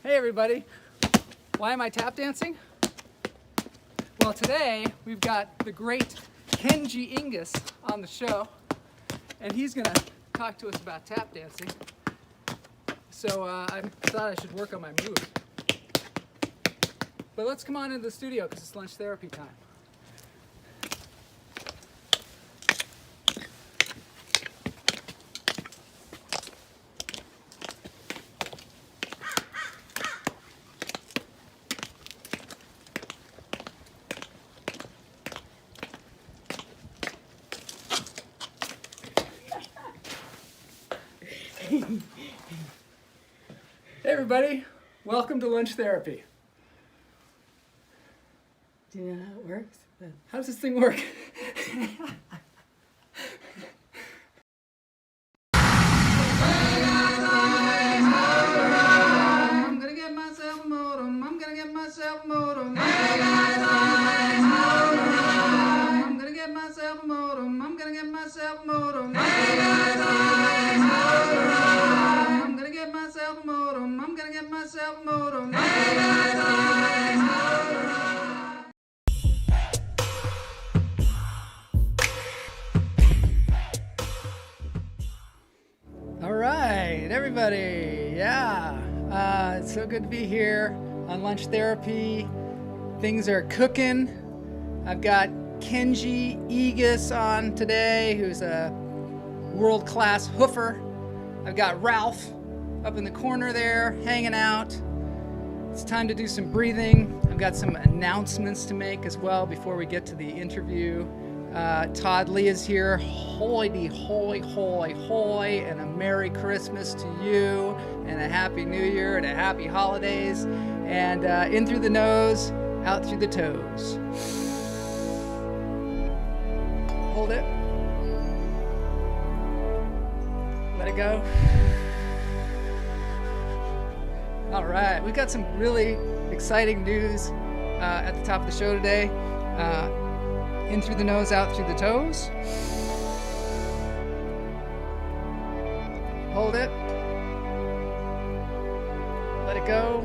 Hey everybody, why am I tap dancing? Well, today we've got the great Kenji Igus on the show, and he's gonna talk to us about tap dancing. So I thought I should work on my moves. But let's come on into the studio because it's lunch therapy time. Hey everybody, welcome to lunch therapy. Do you know how it works? How does this thing work? I'm gonna get myself a modem. I'm gonna get myself a modem. I'm gonna get myself a modem. I'm gonna get myself a modem. I'm gonna get myself a modem. I'm gonna get myself a modem. All right, everybody. Yeah, it's so good to be here on lunch therapy. Things are cooking. I've got Kenji Igus on today, who's a world-class hoofer. I've got Ralph up in the corner there, hanging out. It's time to do some breathing. I've got some announcements to make as well before we get to the interview. Todd Lee is here. Hoity hoy hoy hoy, and a Merry Christmas to you, and a Happy New Year, and a Happy Holidays, and in through the nose, out through the toes. Hold it. Let it go. All right, we've got some really exciting news at the top of the show today. In through the nose, out through the toes. Hold it. Let it go.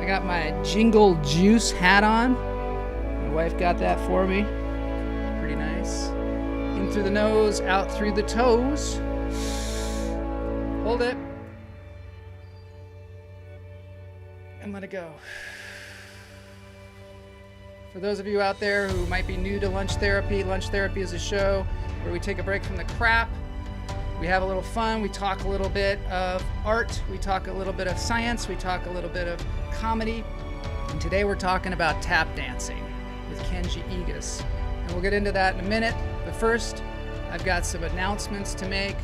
I got my Jingle Juice hat on. My wife got that for me. Pretty nice. In through the nose, out through the toes. Hold it. And let it go. For those of you out there who might be new to Lunch Therapy is a show where we take a break from the crap. We have a little fun. We talk a little bit of art. We talk a little bit of science. We talk a little bit of comedy. And today we're talking about tap dancing with Kenji Igus. And we'll get into that in a minute. But first, I've got some announcements to make.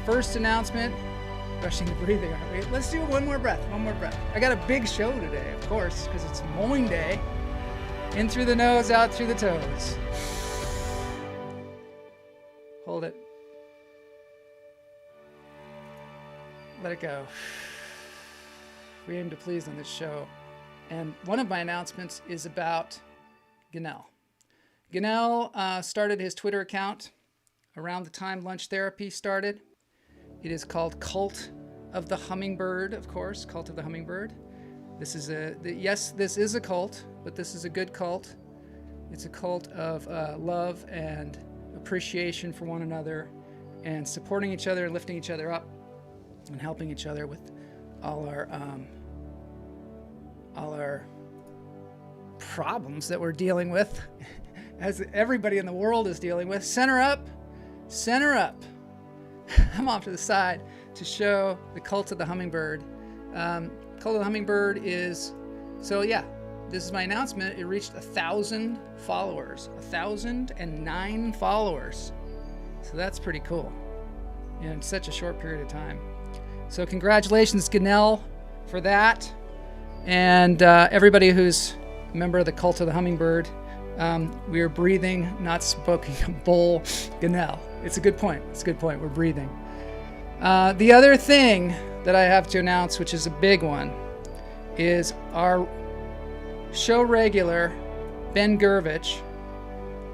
First announcement, brushing the breathing, aren't we? Let's do one more breath. I got a big show today, of course, because it's Moin Day. In through the nose, out through the toes. Hold it. Let it go. We aim to please on this show. And one of my announcements is about Ganel. Ganel started his Twitter account around the time Lunch Therapy started. It is called Cult of the Hummingbird, of course, Cult of the Hummingbird. This is this is a cult, but this is a good cult. It's a cult of love and appreciation for one another, and supporting each other and lifting each other up, and helping each other with all our problems that we're dealing with, as everybody in the world is dealing with. Center up. I'm off to the side to show the Cult of the Hummingbird. Cult of the Hummingbird is, so yeah, this is my announcement. It reached 1,000 followers, 1,009 followers. So that's pretty cool in such a short period of time. So congratulations, Ganel, for that. And everybody who's a member of the Cult of the Hummingbird, we are breathing, not smoking a bowl. Ganel, it's a good point. We're breathing. The other thing that I have to announce, which is a big one, is our show regular, Ben Gurvich,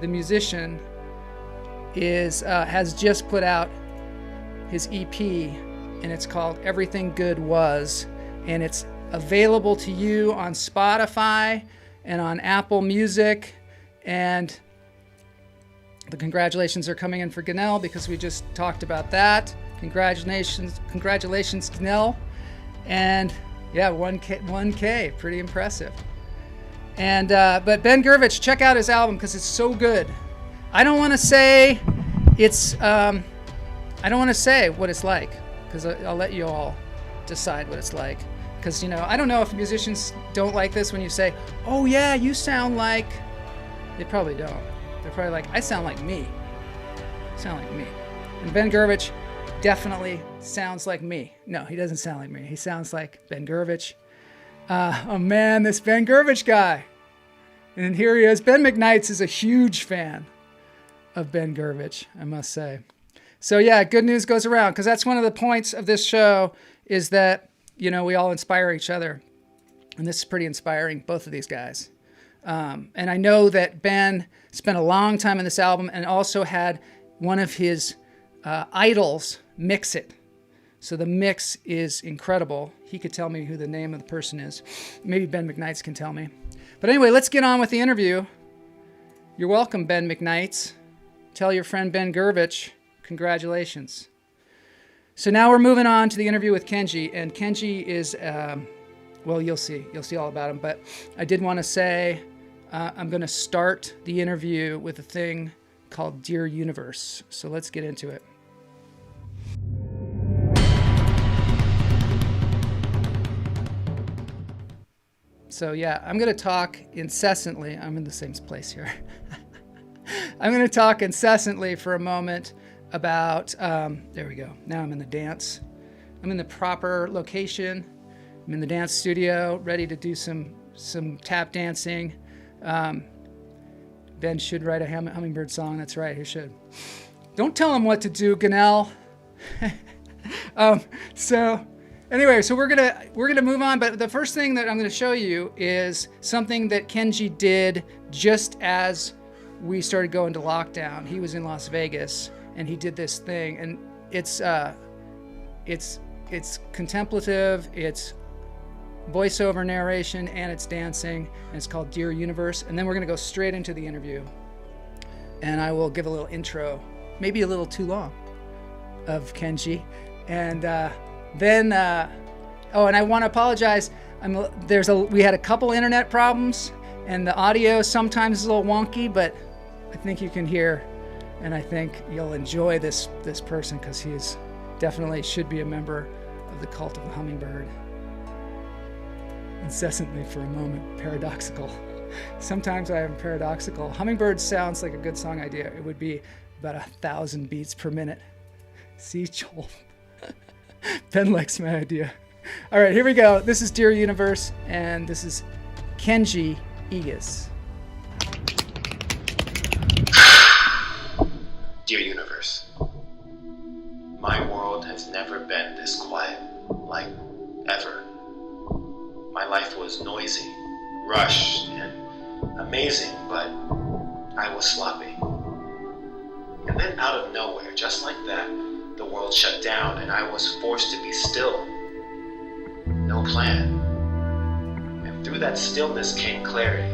the musician, has just put out his EP, and it's called Everything Good Was, and it's available to you on Spotify and on Apple Music. And the congratulations are coming in for Ganel because we just talked about that. Congratulations, Ganel. And yeah, 1K, pretty impressive. And but Ben Gurvich, check out his album because it's so good. I don't want to say what it's like because I'll let you all decide what it's like. Because I don't know if musicians don't like this when you say, "Oh yeah, you sound like." They probably don't. They're probably like, "I sound like me." Sound like me. And Ben Gurvich definitely sounds like me. No, he doesn't sound like me. He sounds like Ben Gurvich. Oh man, this Ben Gurvich guy. And here he is. Ben McKnights is a huge fan of Ben Gurvich, I must say. So yeah, good news goes around, because that's one of the points of this show is that, we all inspire each other. And this is pretty inspiring, both of these guys. And I know that Ben spent a long time in this album and also had one of his idols mix it. So the mix is incredible. He could tell me who the name of the person is. Maybe Ben McKnights can tell me. But anyway, let's get on with the interview. You're welcome, Ben McKnights. Tell your friend Ben Gurvich, congratulations. So now we're moving on to the interview with Kenji. And Kenji is, well, you'll see. You'll see all about him. But I did want to say I'm going to start the interview with a thing called Dear Universe. So let's get into it. So yeah, I'm going to talk incessantly. I'm in the same place here. I'm going to talk incessantly for a moment about, there we go. Now I'm in the dance. I'm in the proper location. I'm in the dance studio, ready to do some tap dancing. Ben should write a hummingbird song. That's right, he should. Don't tell him what to do, Ganel. Anyway, so we're gonna move on, but the first thing that I'm gonna show you is something that Kenji did just as we started going to lockdown. He was in Las Vegas and he did this thing, and it's contemplative, it's voiceover narration, and it's dancing, and it's called Dear Universe. And then we're gonna go straight into the interview, and I will give a little intro, maybe a little too long, of Kenji, and then, and I want to apologize. We had a couple internet problems, and the audio sometimes is a little wonky, but I think you can hear, and I think you'll enjoy this person because he's definitely should be a member of the cult of the hummingbird. Incessantly for a moment, paradoxical. Sometimes I am paradoxical. Hummingbird sounds like a good song idea. It would be about 1,000 beats per minute. See, Joel. Ben likes my idea. All right, here we go. This is Dear Universe, and this is Kenji Igus. Dear Universe, my world has never been this quiet, like ever. My life was noisy, rushed, and amazing, but I was sloppy. And then out of nowhere, just like that, the world shut down and I was forced to be still. No plan. And through that stillness came clarity.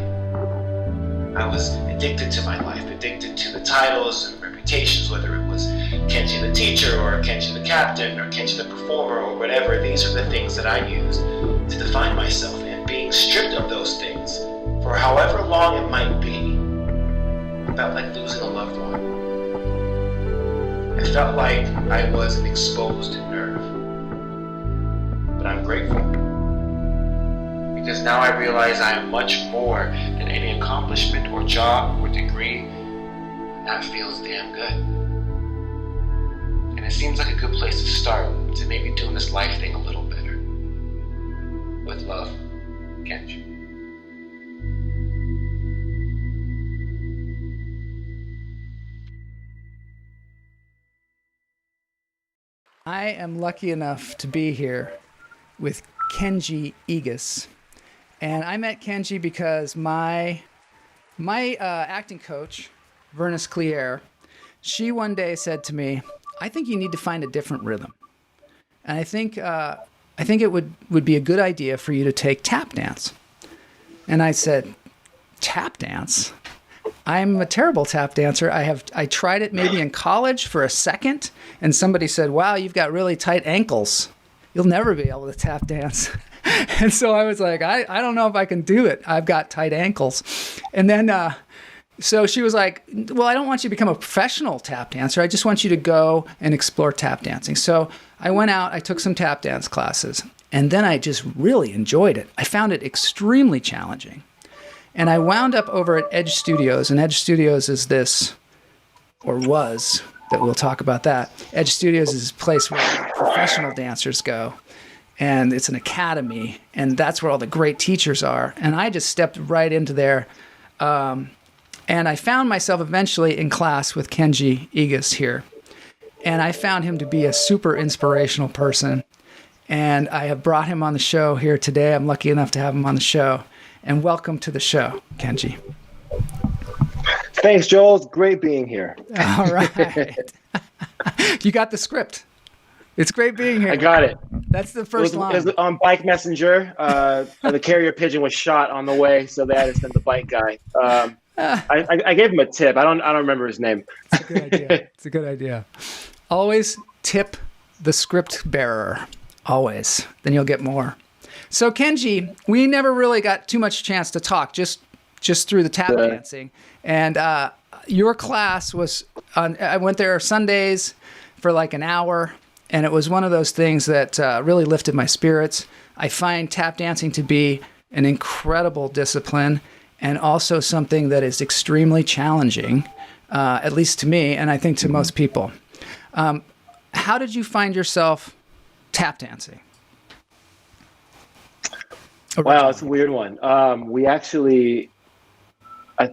I was addicted to my life, addicted to the titles and reputations, whether it was Kenji the teacher or Kenji the captain or Kenji the performer or whatever. These are the things that I used to define myself, and being stripped of those things for however long it might be felt like losing a loved one. It felt like I was an exposed nerve. But I'm grateful, because now I realize I am much more than any accomplishment or job or degree, and that feels damn good. And it seems like a good place to start, to maybe doing this life thing a little better. With love, Kenji. I am lucky enough to be here with Kenji Igus. And I met Kenji because my acting coach, Vernis Clear, she one day said to me, I think you need to find a different rhythm. And I think it would be a good idea for you to take tap dance. And I said, tap dance? I'm a terrible tap dancer. I tried it maybe in college for a second, and somebody said, wow, you've got really tight ankles. You'll never be able to tap dance. And so I was like, I don't know if I can do it. I've got tight ankles. And then, so she was like, well, I don't want you to become a professional tap dancer. I just want you to go and explore tap dancing. So I went out, I took some tap dance classes, and then I just really enjoyed it. I found it extremely challenging. And I wound up over at Edge Studios, and Edge Studios is this, or was, that we'll talk about that. Edge Studios is a place where professional dancers go, and it's an academy, and that's where all the great teachers are. And I just stepped right into there, and I found myself eventually in class with Kenji Igus here. And I found him to be a super inspirational person, and I have brought him on the show here today. I'm lucky enough to have him on the show. And welcome to the show, Kenji. Thanks, Joel. It's great being here. All right. You got the script. It's great being here. I got it. That's the first line. It was on Bike Messenger. The carrier pigeon was shot on the way, so they had to send the bike guy. I gave him a tip. I don't remember his name. It's a good idea. It's a good idea. Always tip the script bearer. Always. Then you'll get more. So Kenji, we never really got too much chance to talk, just through the tap dancing. And your class was I went there Sundays for like an hour, and it was one of those things that really lifted my spirits. I find tap dancing to be an incredible discipline, and also something that is extremely challenging, at least to me, and I think to most people. How did you find yourself tap dancing? Wow, it's a weird one. We actually,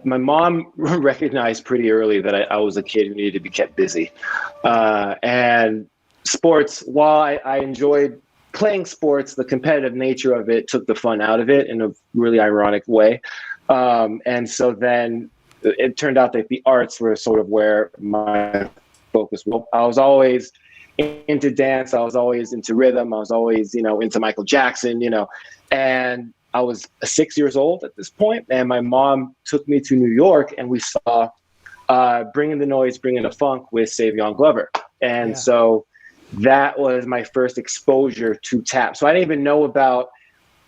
my mom recognized pretty early that I was a kid who needed to be kept busy. And sports, while I enjoyed playing sports, the competitive nature of it took the fun out of it in a really ironic way. And so then it turned out that the arts were sort of where my focus was. I was always into dance. I was always into rhythm. I was always, into Michael Jackson, and I was 6 years old at this point, and my mom took me to New York, and we saw Bringing the Noise, Bringing the Funk with Savion Glover. And so that was my first exposure to tap. So I didn't even know about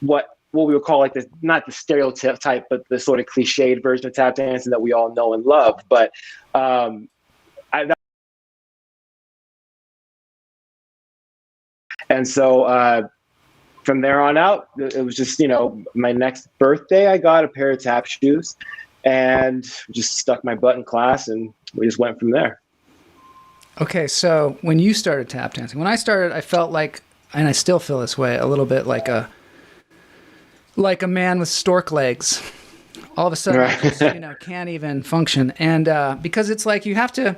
what we would call like not the stereotype, but the sort of cliched version of tap dancing that we all know and love. But and so from there on out, it was just, my next birthday, I got a pair of tap shoes and just stuck my butt in class, and we just went from there. Okay, so when you started tap dancing, when I started, I felt like, and I still feel this way, a little bit like a man with stork legs. All of a sudden, I just, can't even function. And because it's like you have to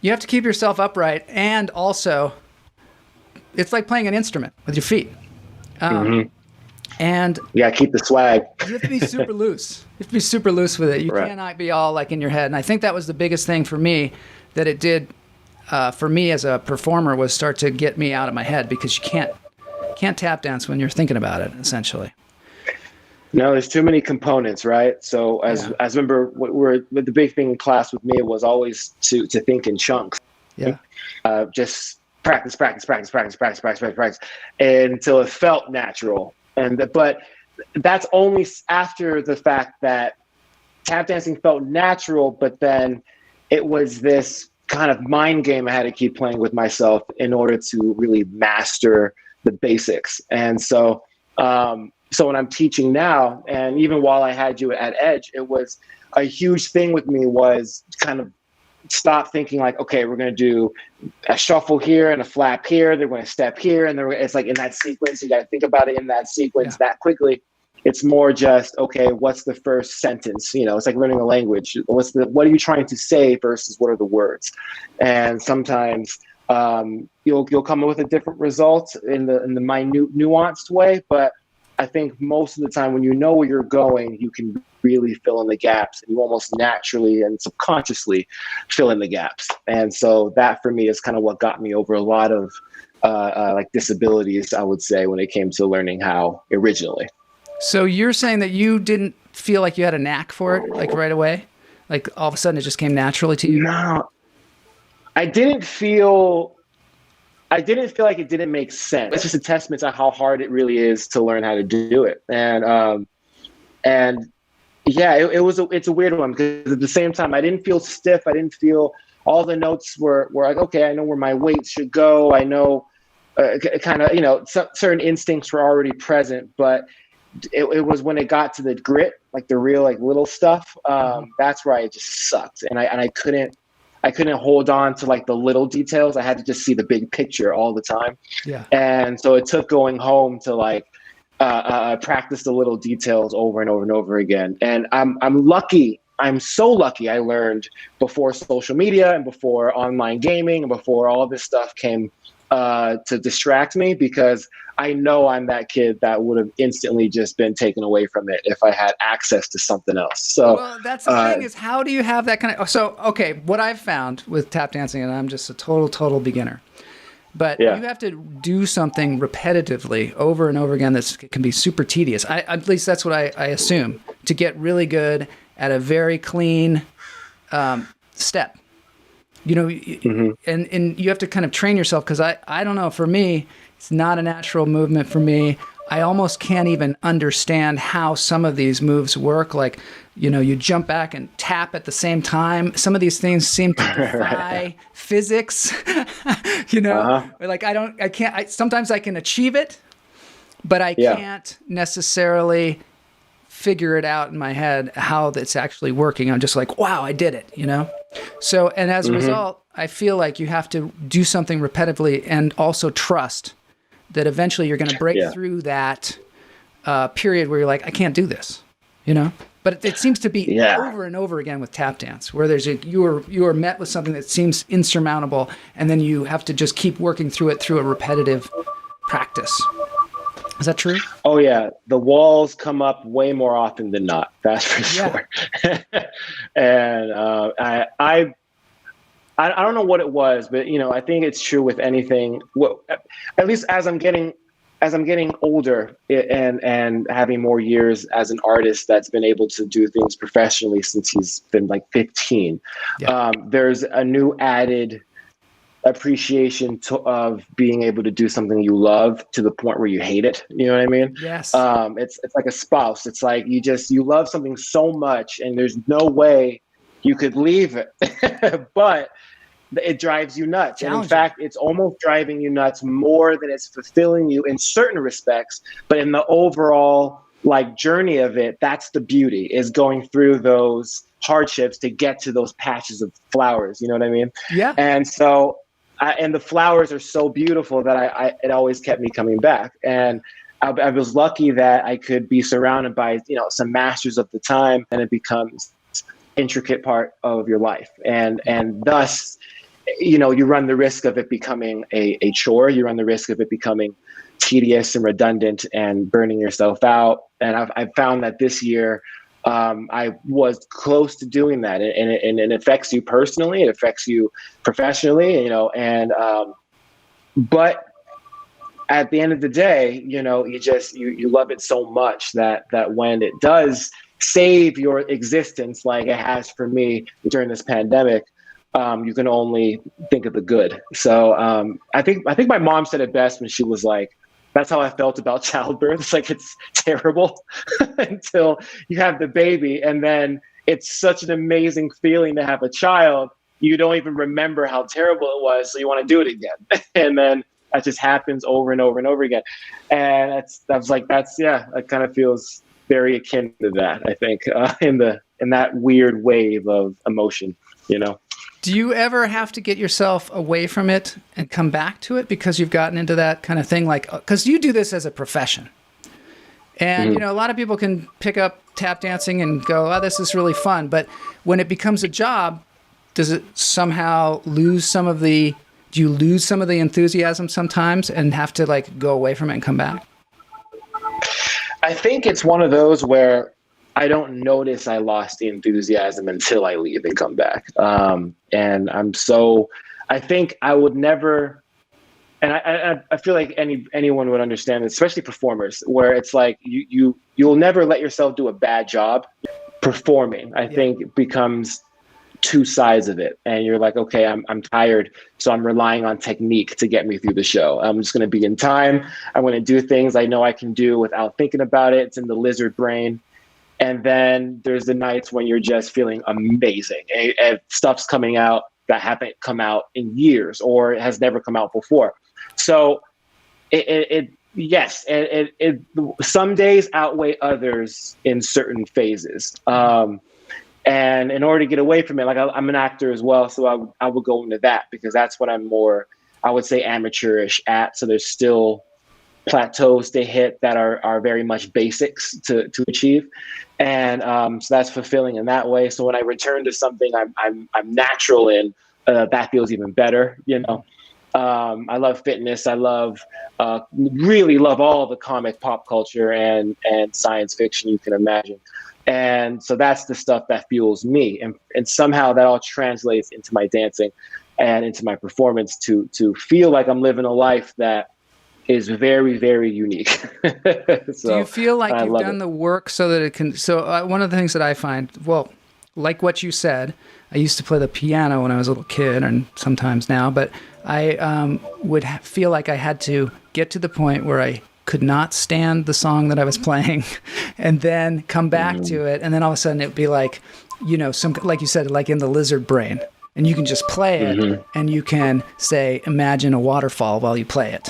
keep yourself upright, and also it's like playing an instrument with your feet. And keep the swag. You have to be super loose. You have to be super loose with it. You cannot be all like in your head. And I think that was the biggest thing for me that it did for me as a performer, was start to get me out of my head, because you can't tap dance when you're thinking about it, essentially. No, there's too many components, right? So as remember, the big thing in class with me was always to think in chunks. Yeah. Just practice until it felt natural. But that's only after the fact that tap dancing felt natural, but then it was this kind of mind game I had to keep playing with myself in order to really master the basics. And so when I'm teaching now, and even while I had you at Edge, it was a huge thing with me, was kind of stop thinking like, okay, we're going to do a shuffle here and a flap here. They're going to step here. And it's like in that sequence, you got to think about it in that sequence that quickly. It's more just, okay, what's the first sentence? It's like learning a language. What are you trying to say versus what are the words? And sometimes you'll come up with a different result in the minute nuanced way, but I think most of the time when you know where you're going, you can really fill in the gaps, and you almost naturally and subconsciously fill in the gaps. And so that for me is kind of what got me over a lot of like disabilities, I would say, when it came to learning how originally. So you're saying that you didn't feel like you had a knack for it, like right away? Like all of a sudden it just came naturally to you? No, I didn't feel like it didn't make sense. It's just a testament to how hard it really is to learn how to do it. And yeah, it's a weird one, because at the same time, I didn't feel stiff. I didn't feel, all the notes were like, okay, I know where my weight should go. I know kind of, certain instincts were already present, but it was when it got to the grit, like the real, like little stuff. That's where I just sucked. And I couldn't hold on to like the little details. I had to just see the big picture all the time. Yeah. And so it took going home to like practice the little details over and over and over again. And I'm lucky. I'm so lucky I learned before social media and before online gaming and before all of this stuff came to distract me, because I know I'm that kid that would have instantly just been taken away from it if I had access to something else. So, well, that's the thing, is how do you have that kind of, so, okay, what I've found with tap dancing, and I'm just a total beginner, but you have to do something repetitively over and over again that can be super tedious. At least that's what I assume, to get really good at a very clean step. And you have to kind of train yourself, because I don't know, for me, it's not a natural movement for me. I almost can't even understand how some of these moves work. Like, you jump back and tap at the same time. Some of these things seem to defy physics, like sometimes I can achieve it, but I can't necessarily figure it out in my head how that's actually working. I'm just like, wow, I did it, So, and as a result, I feel like you have to do something repetitively and also trust that eventually you're going to break through that period where you're like, I can't do this, But it seems to be over and over again with tap dance, where you are met with something that seems insurmountable, and then you have to just keep working through it through a repetitive practice. Is that true? Oh yeah, the walls come up way more often than not. That's for sure. And I don't know what it was, but I think it's true with anything. Well, at least as I'm getting older and having more years as an artist that's been able to do things professionally since he's been like 15. There's a new added appreciation of being able to do something you love to the point where you hate it. You know what I mean? Yes. It's like a spouse. It's like you love something so much, and there's no way you could leave it, but it drives you nuts. And in fact, it's almost driving you nuts more than it's fulfilling you in certain respects. But in the overall like journey of it, that's the beauty, is going through those hardships to get to those patches of flowers. You know what I mean? Yeah. And so, and the flowers are so beautiful that it always kept me coming back. And I was lucky that I could be surrounded by, some masters of the time, and it becomes intricate part of your life. And thus, you run the risk of it becoming a chore. You run the risk of it becoming tedious and redundant and burning yourself out. And I've found that this year, I was close to doing that, and it affects you personally. It affects you professionally, but at the end of the day, you love it so much that when it does save your existence, like it has for me during this pandemic, you can only think of the good. So I think my mom said it best when she was like, that's how I felt about childbirth. It's like, it's terrible until you have the baby. And then it's such an amazing feeling to have a child. You don't even remember how terrible it was. So you want to do it again. And then that just happens over and over and over again. And that kind of feels very akin to that, I think, in that weird wave of emotion, Do you ever have to get yourself away from it and come back to it because you've gotten into that kind of thing? Like, because you do this as a profession. And, a lot of people can pick up tap dancing and go, oh, this is really fun. But when it becomes a job, does it somehow do you lose some of the enthusiasm sometimes and have to like go away from it and come back? I think it's one of those where I don't notice I lost the enthusiasm until I leave and come back. And I think I would never, and I feel like anyone would understand this, especially performers, where it's like you'll never let yourself do a bad job performing. I think it becomes two sides of it, and you're like, okay, I'm tired, so I'm relying on technique to get me through the show. I'm just going to be in time. I'm going to do things I know I can do without thinking about it. It's in the lizard brain. And then there's the nights when you're just feeling amazing and stuff's coming out that haven't come out in years or it has never come out before. So yes, some days outweigh others in certain phases. And in order to get away from it, like I'm an actor as well, so I would go into that because that's what I'm more, I would say, amateurish at. So there's still plateaus to hit that are very much basics to achieve, and so that's fulfilling in that way. So when I return to something I'm natural in, that feels even better. You know, I love fitness. I really love all the comic pop culture and science fiction you can imagine. And so that's the stuff that fuels me. And somehow that all translates into my dancing and into my performance to feel like I'm living a life that is very, very unique. So, do you feel like you've done the work so that it can, one of the things that I find, well, like what you said, I used to play the piano when I was a little kid and sometimes now, but I would feel like I had to get to the point where I could not stand the song that I was playing and then come back to it. And then all of a sudden it'd be like, like you said, like in the lizard brain, and you can just play it and you can say, imagine a waterfall while you play it.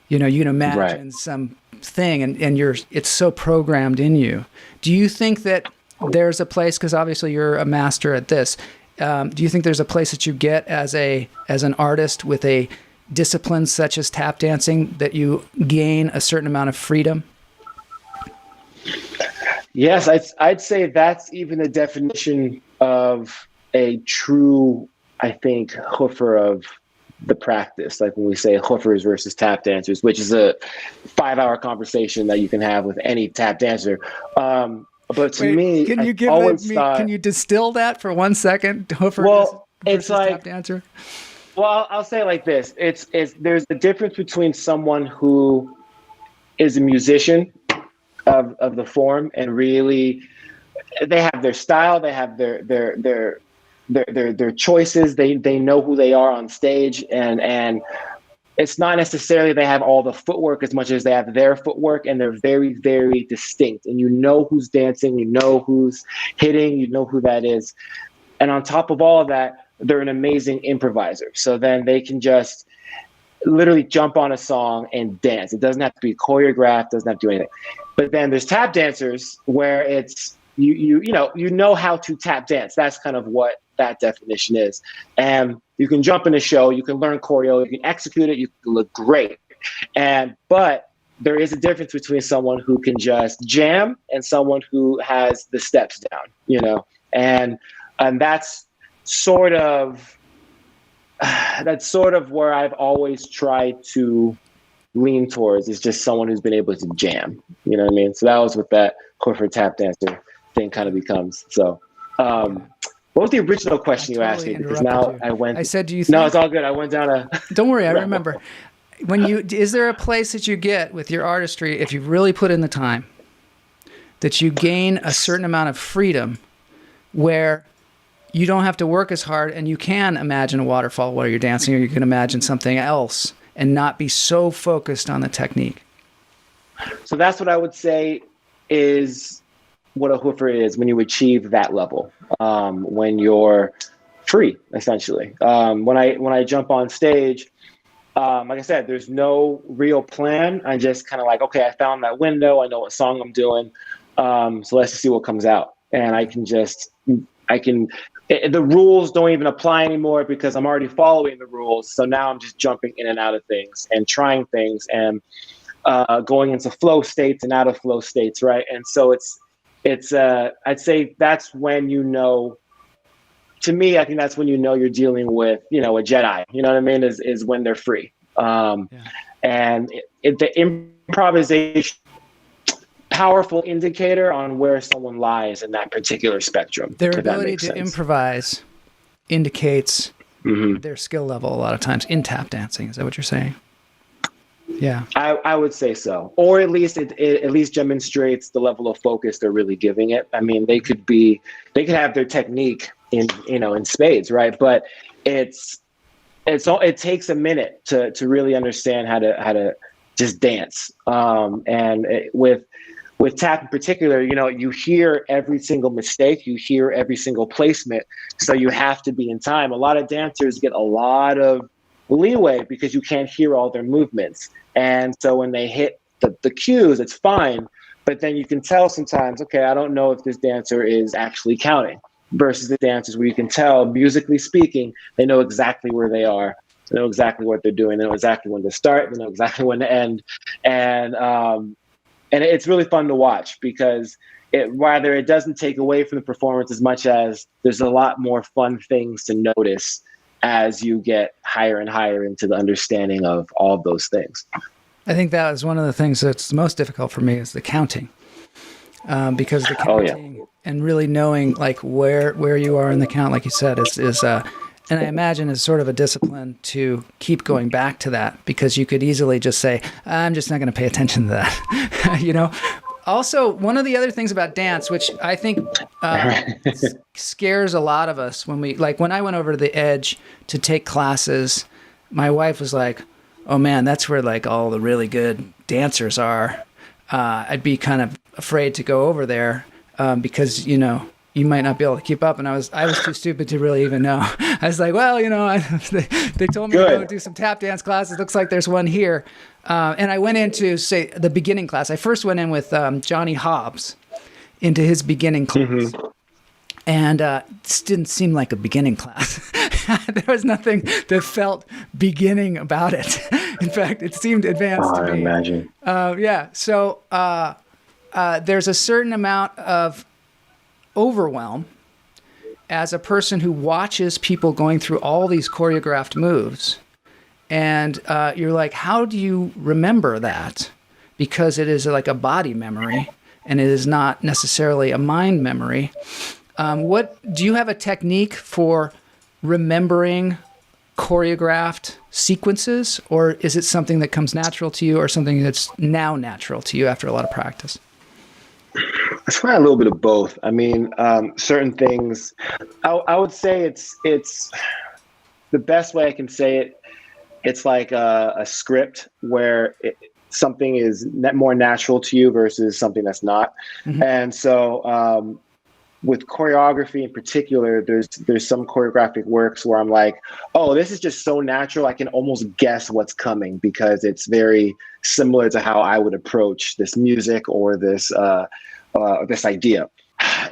You can imagine some thing and it's so programmed in you. Do you think that there's a place, because obviously you're a master at this, do you think there's a place that you get as an artist with a discipline such as tap dancing that you gain a certain amount of freedom? Yes, I'd say that's even the definition of a true, I think, Hoofer of the practice. Like when we say Hoofers versus tap dancers, which is a 5-hour conversation that you can have with any tap dancer. But to me, can you can you distill that for 1 second? Hoofer versus tap dancer. Well, I'll say it like this. There's a difference between someone who is a musician of the form and really they have their style, they have their choices, they know who they are on stage, and it's not necessarily they have all the footwork as much as they have their footwork, and they're very, very distinct. And you know who's dancing, you know who's hitting, you know who that is. And on top of all of that, they're an amazing improviser. So then they can just literally jump on a song and dance. It doesn't have to be choreographed, doesn't have to do anything. But then there's tap dancers where it's you know how to tap dance. That's kind of what that definition is. And you can jump in a show, you can learn choreo, you can execute it, you can look great. But there is a difference between someone who can just jam and someone who has the steps down, and that's sort of where I've always tried to lean towards, is just someone who's been able to jam. You know what I mean? So that was what that Hoofer tap dancer thing kind of becomes. So, what was the original question you asked me? Because now I said, do you think... No, it's all good. I went down a... Don't worry, I remember. Is there a place that you get with your artistry, if you really put in the time, that you gain a certain amount of freedom where you don't have to work as hard and you can imagine a waterfall while you're dancing, or you can imagine something else and not be so focused on the technique? So that's what I would say is what a Hoofer is when you achieve that level, when you're free, essentially. When I jump on stage, like I said, there's no real plan. I just kind of like, okay, I found that window. I know what song I'm doing. So let's just see what comes out. And the rules don't even apply anymore because I'm already following the rules. So now I'm just jumping in and out of things and trying things and going into flow states and out of flow states, right? And so it's I'd say that's when to me, I think that's when you're dealing with, a Jedi, you know what I mean, is when they're free. And the improvisation powerful indicator on where someone lies in that particular spectrum. Their ability to improvise indicates their skill level a lot of times in tap dancing. Is that what you're saying? Yeah, I would say so, or at least it at least demonstrates the level of focus they're really giving it. I mean, they could have their technique in spades, right? But it takes a minute to really understand how to just dance. With tap in particular, you hear every single mistake, you hear every single placement, so you have to be in time. A lot of dancers get a lot of leeway because you can't hear all their movements. And so when they hit the cues, it's fine. But then you can tell sometimes, okay, I don't know if this dancer is actually counting, versus the dancers where you can tell, musically speaking, they know exactly where they are. They know exactly what they're doing. They know exactly when to start. They know exactly when to end. And it's really fun to watch because rather it doesn't take away from the performance as much as there's a lot more fun things to notice as you get higher and higher into the understanding of all of those things. I think that was one of the things that's most difficult for me is the counting, because the counting and really knowing like where you are in the count, like you said, is and I imagine is sort of a discipline to keep going back to that, because you could easily just say, I'm just not going to pay attention to that, Also, one of the other things about dance, which I think scares a lot of us when I went over to the Edge to take classes, my wife was like, oh man, that's where like all the really good dancers are. I'd be kind of afraid to go over there because, you might not be able to keep up. And I was too stupid to really even know. I was like, well, they told me to go do some tap dance classes. Looks like there's one here. And I went into, say, the beginning class. I first went in with Johnny Hobbs into his beginning class. Mm-hmm. And this didn't seem like a beginning class. There was nothing that felt beginning about it. In fact, it seemed advanced to me. I imagine. Yeah. So there's a certain amount of overwhelm as a person who watches people going through all these choreographed moves. And you're like, how do you remember that? Because it is like a body memory and it is not necessarily a mind memory. What do you have a technique for remembering choreographed sequences, or is it something that comes natural to you or something that's now natural to you after a lot of practice? It's probably a little bit of both. I mean, certain things, I would say it's the best way I can say it. It's like a script where something is more natural to you versus something that's not. Mm-hmm. And so with choreography in particular, there's some choreographic works where I'm like, oh, this is just so natural. I can almost guess what's coming because it's very similar to how I would approach this music or this idea.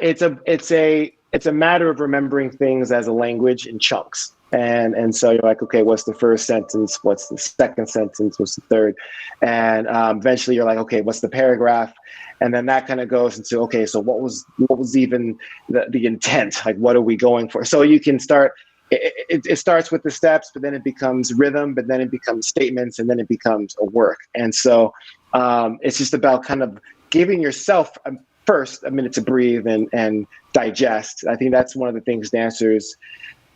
It's a matter of remembering things as a language in chunks. And so you're like, okay, what's the first sentence? What's the second sentence? What's the third? And eventually you're like, okay, what's the paragraph? And then that kind of goes into, okay, so what was even the intent? Like, what are we going for? So you can start, it starts with the steps, but then it becomes rhythm, but then it becomes statements, and then it becomes a work. And so it's just about kind of giving yourself first a minute to breathe and digest. I think that's one of the things dancers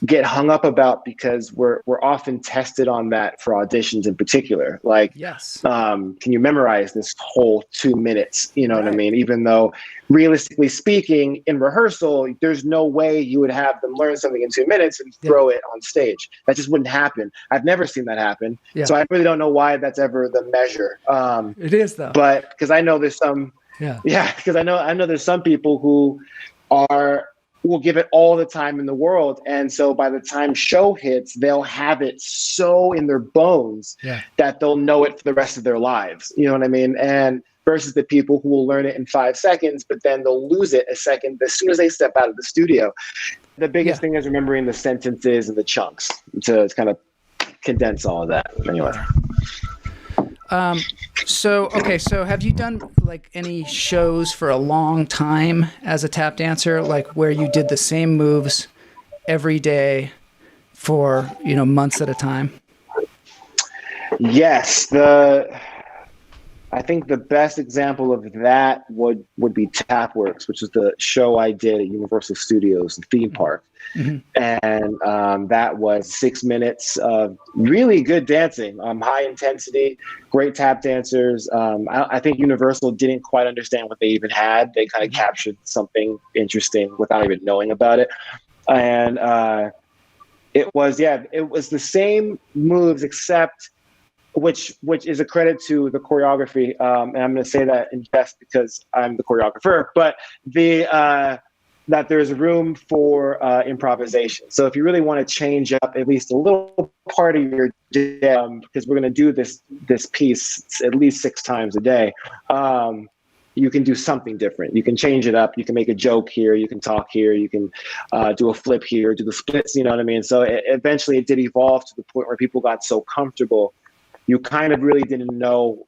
get hung up about, because we're often tested on that for auditions in particular. Like, yes, can you memorize this whole 2 minutes? You know what I mean? Even though realistically speaking, in rehearsal, there's no way you would have them learn something in 2 minutes and throw it on stage. That just wouldn't happen. I've never seen that happen. Yeah. So I really don't know why that's ever the measure. It is though. But because I know there's some, because I know there's some people who will give it all the time in the world. And so by the time show hits, they'll have it so in their bones that they'll know it for the rest of their lives. You know what I mean? And versus the people who will learn it in 5 seconds, but then they'll lose it a second as soon as they step out of the studio. The biggest thing is remembering the sentences and the chunks to kind of condense all of that. Anyway. So have you done like any shows for a long time as a tap dancer, like where you did the same moves every day for, months at a time? Yes. I think the best example of that would be Tapworks, which is the show I did at Universal Studios, the theme park. And that was 6 minutes of really good dancing, high intensity, great tap dancers. I think Universal didn't quite understand what they even had. They kind of captured something interesting without even knowing about it. And it was the same moves, except which is a credit to the choreography. And I'm going to say that in jest because I'm the choreographer, but that there's room for improvisation. So if you really want to change up at least a little part of your day, because we're going to do this piece at least 6 times a day, you can do something different. You can change it up. You can make a joke here. You can talk here. You can do a flip here, do the splits, you know what I mean? So eventually it did evolve to the point where people got so comfortable, you kind of really didn't know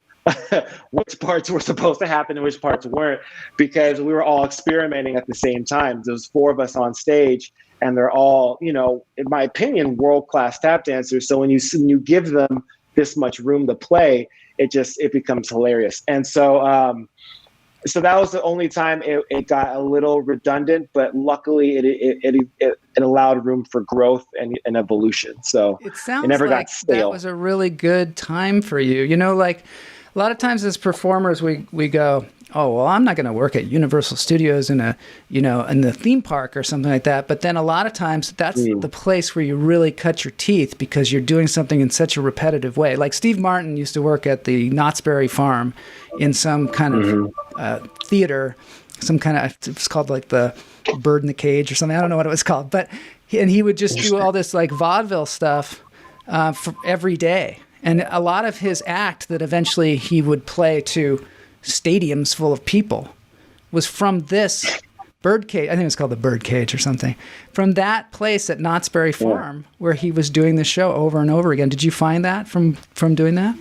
which parts were supposed to happen and which parts weren't, because we were all experimenting at the same time. There's 4 of us on stage, and they're all, you know, in my opinion, world-class tap dancers. So when you give them this much room to play, it becomes hilarious. And so so that was the only time it got a little redundant, but luckily it allowed room for growth and evolution. So it sounds never like got stale. That was a really good time for you. You know, like a lot of times as performers, we go, oh, well, I'm not going to work at Universal Studios in the theme park or something like that. But then a lot of times that's the place where you really cut your teeth because you're doing something in such a repetitive way. Like Steve Martin used to work at the Knott's Berry Farm in some kind of theater, some kind of, it's called like the Bird in the Cage or something. I don't know what it was called, but he would just do all this like vaudeville stuff for every day. And a lot of his act that eventually he would play to stadiums full of people was from this birdcage. I think it's called the Birdcage or something. From that place at Knott's Berry Farm where he was doing the show over and over again. Did you find that from doing that?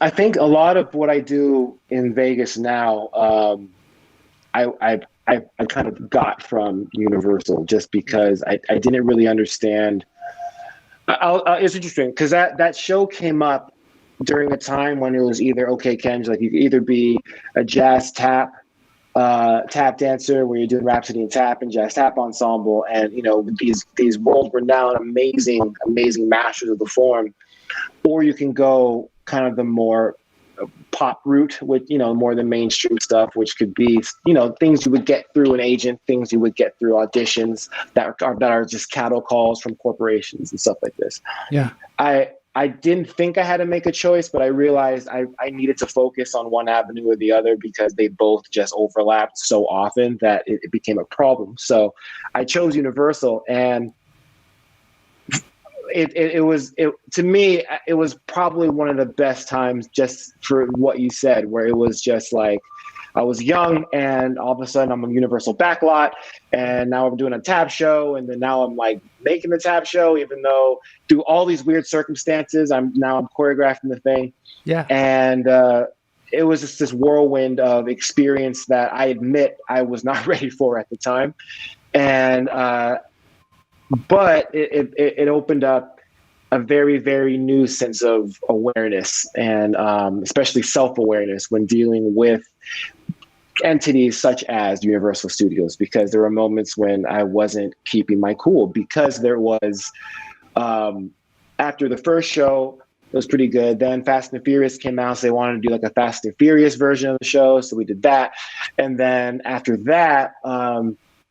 I think a lot of what I do in Vegas now, I kind of got from Universal, just because I didn't really understand. It's interesting because that show came up during a time when it was either, okay, Kenji, like you could either be a jazz tap dancer where you're doing Rhapsody and Tap and jazz tap ensemble, and you know these world-renowned, amazing masters of the form, or you can go kind of the more pop route with, you know, more the mainstream stuff, which could be, you know, things you would get through an agent, things you would get through auditions that are just cattle calls from corporations and stuff like this. Yeah. I didn't think I had to make a choice, but I realized I needed to focus on one avenue or the other because they both just overlapped so often that it became a problem. So I chose Universal, and to me, it was probably one of the best times, just for what you said, where it was just like, I was young and all of a sudden I'm a Universal backlot, and now I'm doing a tap show, and then now I'm like making the tap show, even though through all these weird circumstances, I'm choreographing the thing. Yeah. And it was just this whirlwind of experience that I admit I was not ready for at the time. And but it opened up a very, very new sense of awareness, and especially self-awareness when dealing with entities such as Universal Studios, because there were moments when I wasn't keeping my cool, because there was, after the first show, it was pretty good. Then Fast and Furious came out, so they wanted to do like a Fast and Furious version of the show, so we did that. And then after that,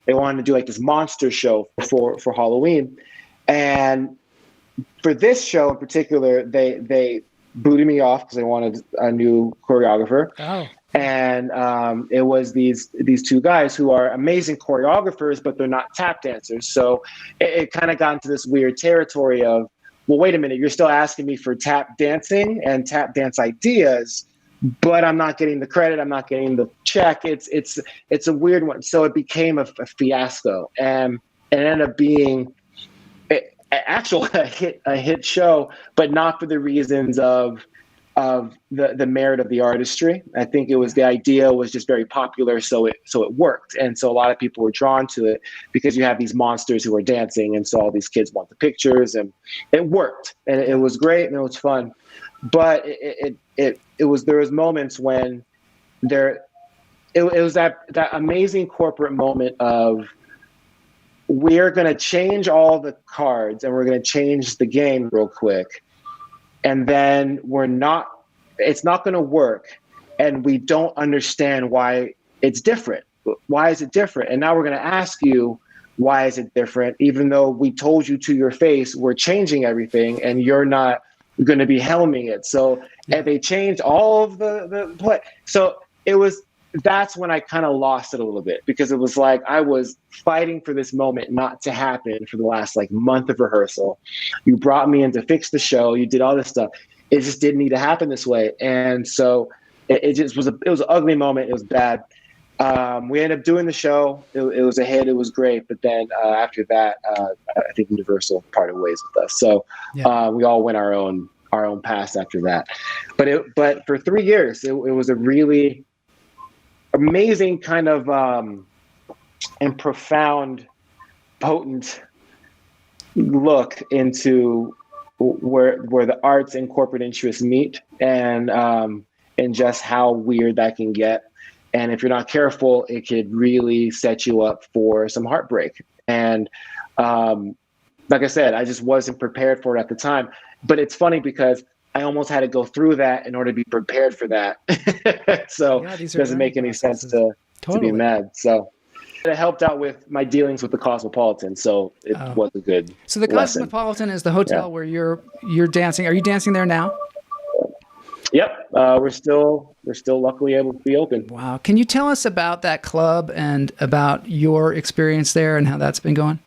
they wanted to do like this monster show for Halloween. And for this show in particular, they booted me off because they wanted a new choreographer. Oh. And it was these 2 guys who are amazing choreographers, but they're not tap dancers. So it kind of got into this weird territory of, well, wait a minute, you're still asking me for tap dancing and tap dance ideas, but I'm not getting the credit, I'm not getting the check. It's a weird one. So it became a fiasco, and it ended up being a hit show, but not for the reasons of the merit of the artistry. I think it was, the idea was just very popular, so it worked, and so a lot of people were drawn to it because you have these monsters who are dancing, and so all these kids want the pictures, and it worked, and it was great, and it was fun. But there was moments when it was that amazing corporate moment of, we're going to change all the cards and we're going to change the game real quick. And then it's not going to work. And we don't understand why it's different. Why is it different? And now we're going to ask you, why is it different? Even though we told you to your face, we're changing everything and you're not going to be helming it. So and they changed all of the play. So that's when I kind of lost it a little bit, because it was like I was fighting for this moment not to happen for the last like month of rehearsal. You brought me in to fix the show. You did all this stuff. It just didn't need to happen this way. And so it was an ugly moment. It was bad. We ended up doing the show. It was a hit. It was great. But then after that, I think Universal parted ways with us. So we all went our own paths after that. But for 3 years, it was a really amazing kind of and profound, potent look into where the arts and corporate interests meet, and just how weird that can get. And if you're not careful, it could really set you up for some heartbreak. And like I said, I just wasn't prepared for it at the time. But it's funny because I almost had to go through that in order to be prepared for that. So it doesn't make any sense to be mad. So it helped out with my dealings with the Cosmopolitan. So it was a good So the lesson. Cosmopolitan is the hotel where you're dancing. Are you dancing there now? Yep. We're still luckily able to be open. Wow. Can you tell us about that club and about your experience there and how that's been going?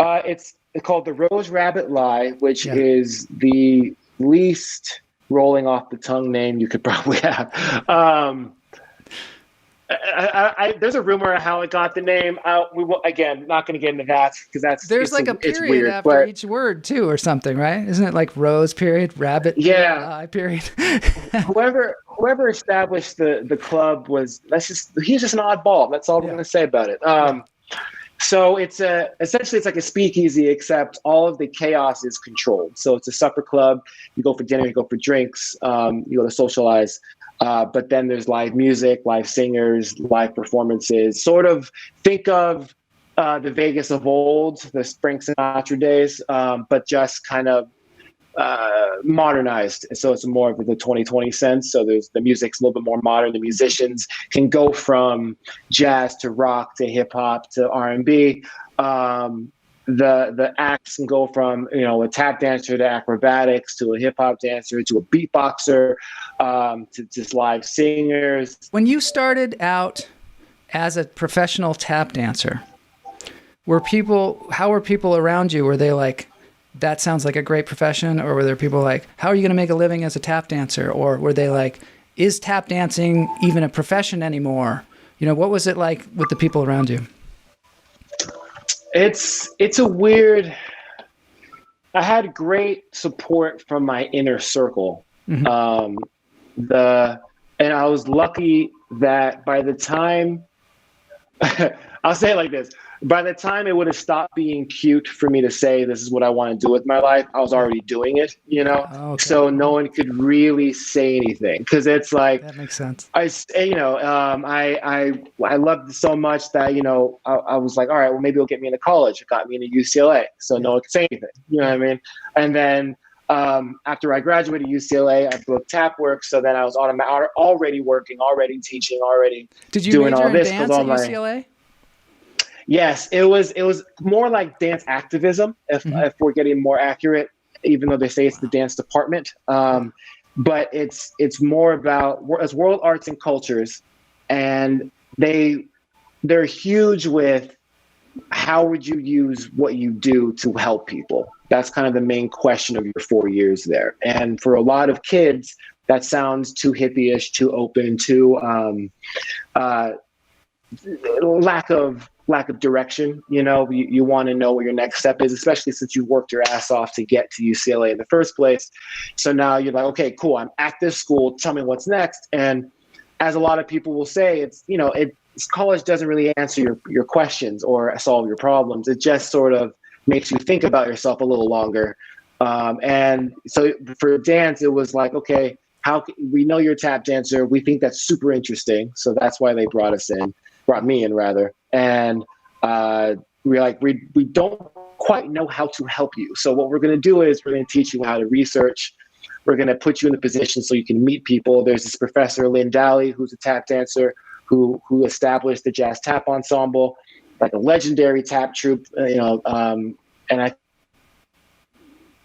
It's called the Rose Rabbit Lie, which is the least rolling off the tongue name you could probably have. There's a rumor of how it got the name. We will, again, not going to get into that because there's like a period after each word too, or something, right? Isn't it like rose period, rabbit lie period? whoever established the club he's just an oddball. That's all we're going to say about it. So it's essentially like a speakeasy, except all of the chaos is controlled. So it's a supper club. You go for dinner, you go for drinks, you go to socialize. But then there's live music, live singers, live performances. Sort of think of the Vegas of old, the Frank Sinatra days, but just kind of modernized. So it's more of the 2020 sense. So the music's a little bit more modern. The musicians can go from jazz to rock to hip hop to R&B. The acts can go from a tap dancer to acrobatics to a hip hop dancer to a beatboxer to just live singers. When you started out as a professional tap dancer, how were people around you? Were they like, that sounds like a great profession? Or were there people like, how are you going to make a living as a tap dancer? Or were they like, is tap dancing even a profession anymore? What was it like with the people around you? It's a weird. I had great support from my inner circle. Mm-hmm. And I was lucky that by the time I'll say it like this. By the time it would have stopped being cute for me to say this is what I want to do with my life, I was already doing it, Okay. So no one could really say anything because it's like that makes sense. I loved it so much that I was like, all right, well maybe it'll get me into college. It got me into UCLA, so no one could say anything. You know what I mean? And then after I graduated UCLA, I booked tap work. So then I was already working, already teaching, already doing all this. Did you major in dance at UCLA? Yes, it was more like dance activism, if we're getting more accurate, even though they say it's the dance department. But it's more about as world arts and cultures, and they're huge with how would you use what you do to help people? That's kind of the main question of your 4 years there. And for a lot of kids, that sounds too hippie-ish, too open, too lack of direction. You want to know what your next step is, especially since you worked your ass off to get to UCLA in the first place. So now you're like, okay, cool. I'm at this school. Tell me what's next. And as a lot of people will say, college doesn't really answer your questions or solve your problems. It just sort of makes you think about yourself a little longer. And so for dance, it was like, okay, we know you're a tap dancer. We think that's super interesting. So that's why they brought me in rather. And we're like, we don't quite know how to help you. So what we're going to do is we're going to teach you how to research. We're going to put you in a position so you can meet people. There's this professor, Lynn Dally, who's a tap dancer who established the Jazz Tap Ensemble, like a legendary tap troupe, and I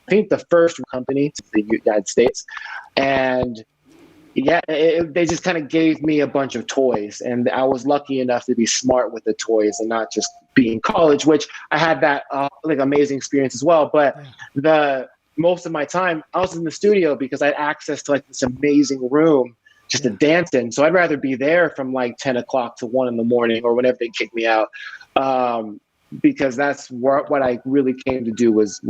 think the first company to the United States. And yeah, they just kind of gave me a bunch of toys, and I was lucky enough to be smart with the toys and not just be in college, which I had that like amazing experience as well. But most of my time I was in the studio because I had access to like this amazing room just to dance in. So I'd rather be there from like 10 o'clock to 1 in the morning or whenever they kick me out. Because that's what I really came to do was,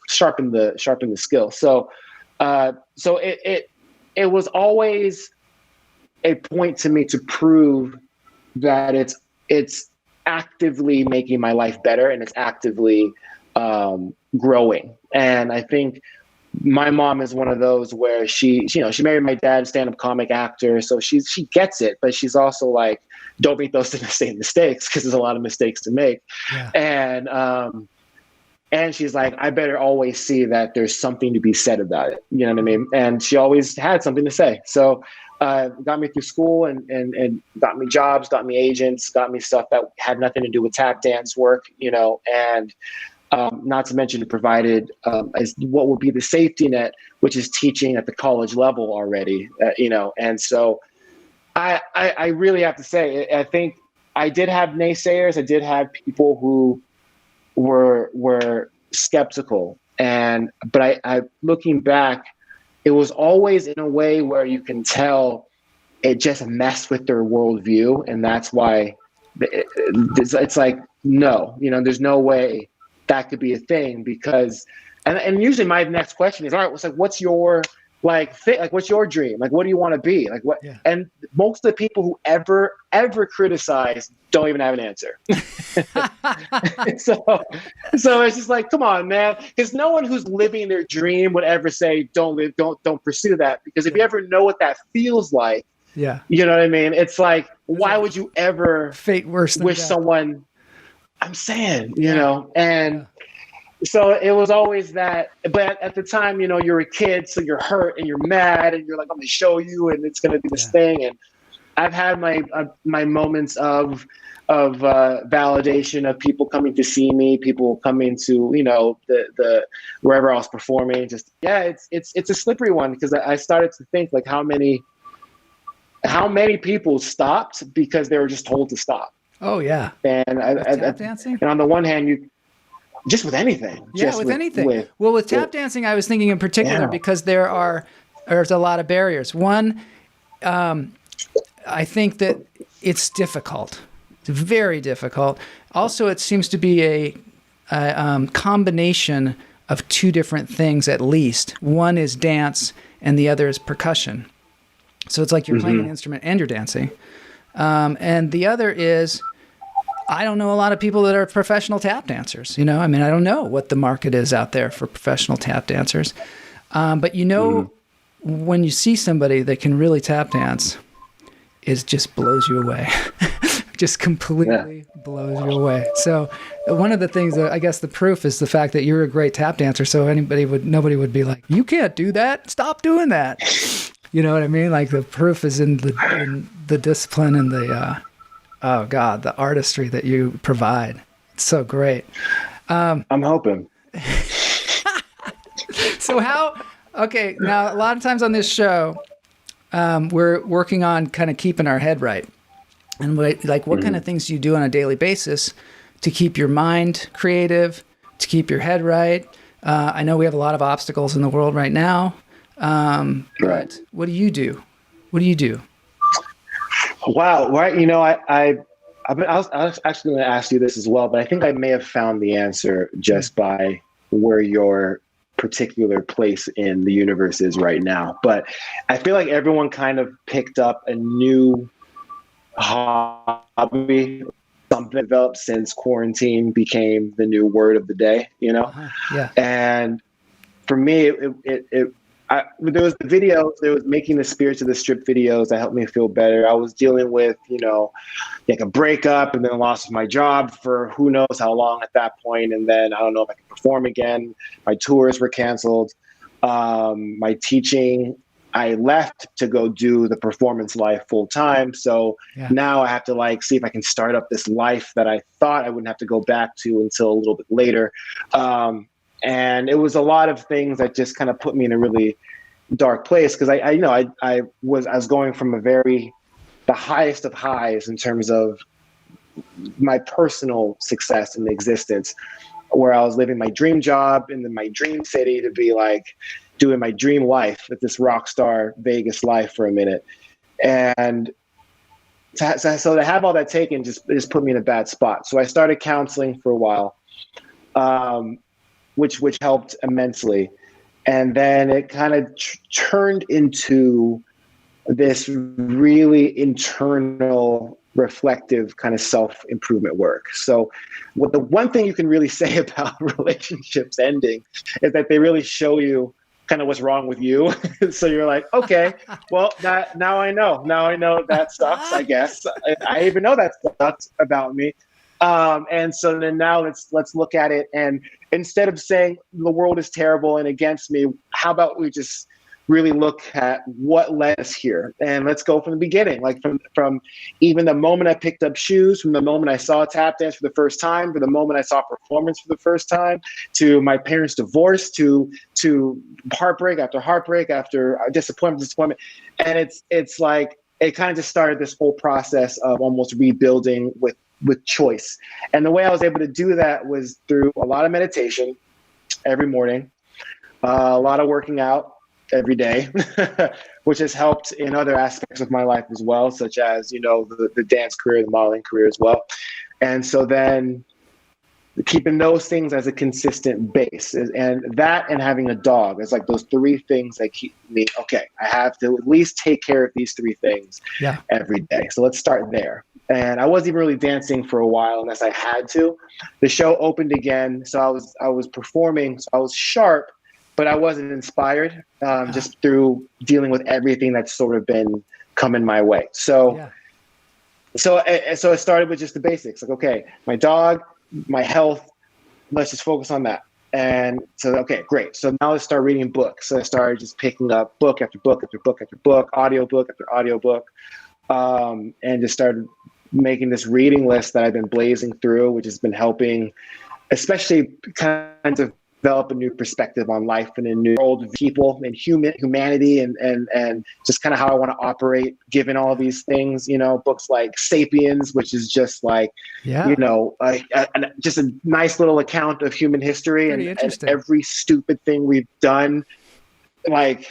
sharpen the skill. So it was always a point to me to prove that it's actively making my life better and it's actively growing. And I think my mom is one of those where she married my dad, stand-up comic actor. So she gets it, but she's also like, don't make those same mistakes because there's a lot of mistakes to make. Yeah. And she's like, I better always see that there's something to be said about it. You know what I mean? And she always had something to say. So got me through school and got me jobs, got me agents, got me stuff that had nothing to do with tap dance work, and not to mention it provided as what would be the safety net, which is teaching at the college level already, and so I really have to say, I think I did have naysayers. I did have people who were skeptical, but I looking back, it was always in a way where you can tell it just messed with their worldview, and that's why it's like, no, there's no way that could be a thing, because and usually my next question is, all right, like, what's your what's your dream? Like, what do you want to be? Like, what? Yeah. And most of the people who ever criticize don't even have an answer. so it's just like, come on, man, because no one who's living their dream would ever say, don't pursue that, because if you ever know what that feels like, you know what I mean? It's like, why would you ever fate worse than wish death. someone? I'm saying, and. So it was always that, but at the time, you're a kid, so you're hurt and you're mad and you're like, I'm going to show you, and it's going to be this thing. And I've had my moments of validation of people coming to see me, people coming to, the wherever I was performing. Just, it's a slippery one, because I started to think like how many people stopped because they were just told to stop. Oh yeah. And tap dancing. And on the one hand, just with anything. Yeah, with anything. With tap dancing, I was thinking in particular because there's a lot of barriers. One, I think that it's difficult. It's very difficult. Also, it seems to be a combination of two different things at least. One is dance and the other is percussion. So it's like you're playing an instrument and you're dancing. And the other is, I don't know a lot of people that are professional tap dancers. I don't know what the market is out there for professional tap dancers. But when you see somebody that can really tap dance, it just blows you away. Just completely blows you away. So one of the things that I guess the proof is the fact that you're a great tap dancer. So nobody would be like, you can't do that. Stop doing that. You know what I mean? Like, the proof is in the discipline and the, oh God, the artistry that you provide. It's so great. I'm hoping. So now a lot of times on this show, we're working on kind of keeping our head right. And what kind of things do you do on a daily basis to keep your mind creative, to keep your head right? I know we have a lot of obstacles in the world right now. But what do you do? Wow. Right. I was actually going to ask you this as well, but I think I may have found the answer just by where your particular place in the universe is right now. But I feel like everyone kind of picked up a new hobby, something developed since quarantine became the new word of the day, Yeah. And for me, there was the videos, there was making the Spirits of the Strip videos that helped me feel better. I was dealing with, like a breakup and then loss of my job for who knows how long at that point. And then I don't know if I could perform again. My tours were canceled. My teaching, I left to go do the performance life full time. So now I have to see if I can start up this life that I thought I wouldn't have to go back to until a little bit later. And it was a lot of things that just kind of put me in a really dark place, because I was going from the highest of highs in terms of my personal success and existence, where I was living my dream job in my dream city, to be doing my dream life at this rock star Vegas life for a minute. And so to have all that taken just put me in a bad spot. So I started counseling for a while. Which helped immensely. And then it kind of turned into this really internal, reflective kind of self-improvement work. So the one thing you can really say about relationships ending is that they really show you kind of what's wrong with you. So you're like, okay, well, now I know that sucks, I guess. I even know that sucks about me. And so then now let's look at it, and instead of saying the world is terrible and against me, how about we just really look at what led us here, and let's go from the beginning, from even the moment I picked up shoes, from the moment I saw tap dance for the first time, for the moment I saw performance for the first time, to my parents' divorce, to heartbreak after disappointment, and it's like it kind of just started this whole process of almost rebuilding with choice. And the way I was able to do that was through a lot of meditation every morning, a lot of working out every day, which has helped in other aspects of my life as well, such as, the dance career, the modeling career as well. And so then keeping those things as a consistent base, and having a dog is those three things that keep me, okay, I have to at least take care of these three things every day. So let's start there. And I wasn't even really dancing for a while unless I had to. The show opened again, so I was performing, so I was sharp, but I wasn't inspired, just through dealing with everything that's sort of been coming my way. So it started with just the basics, okay, my dog, my health, let's just focus on that. And so, okay, great. So now let's start reading books. So I started just picking up book after book after book after book, audiobook after audiobook, and just started making this reading list that I've been blazing through, which has been helping, especially kind of develop a new perspective on life and a new world of people and humanity and just kind of how I want to operate given all these things, books like Sapiens, which is just just a nice little account of human history and every stupid thing we've done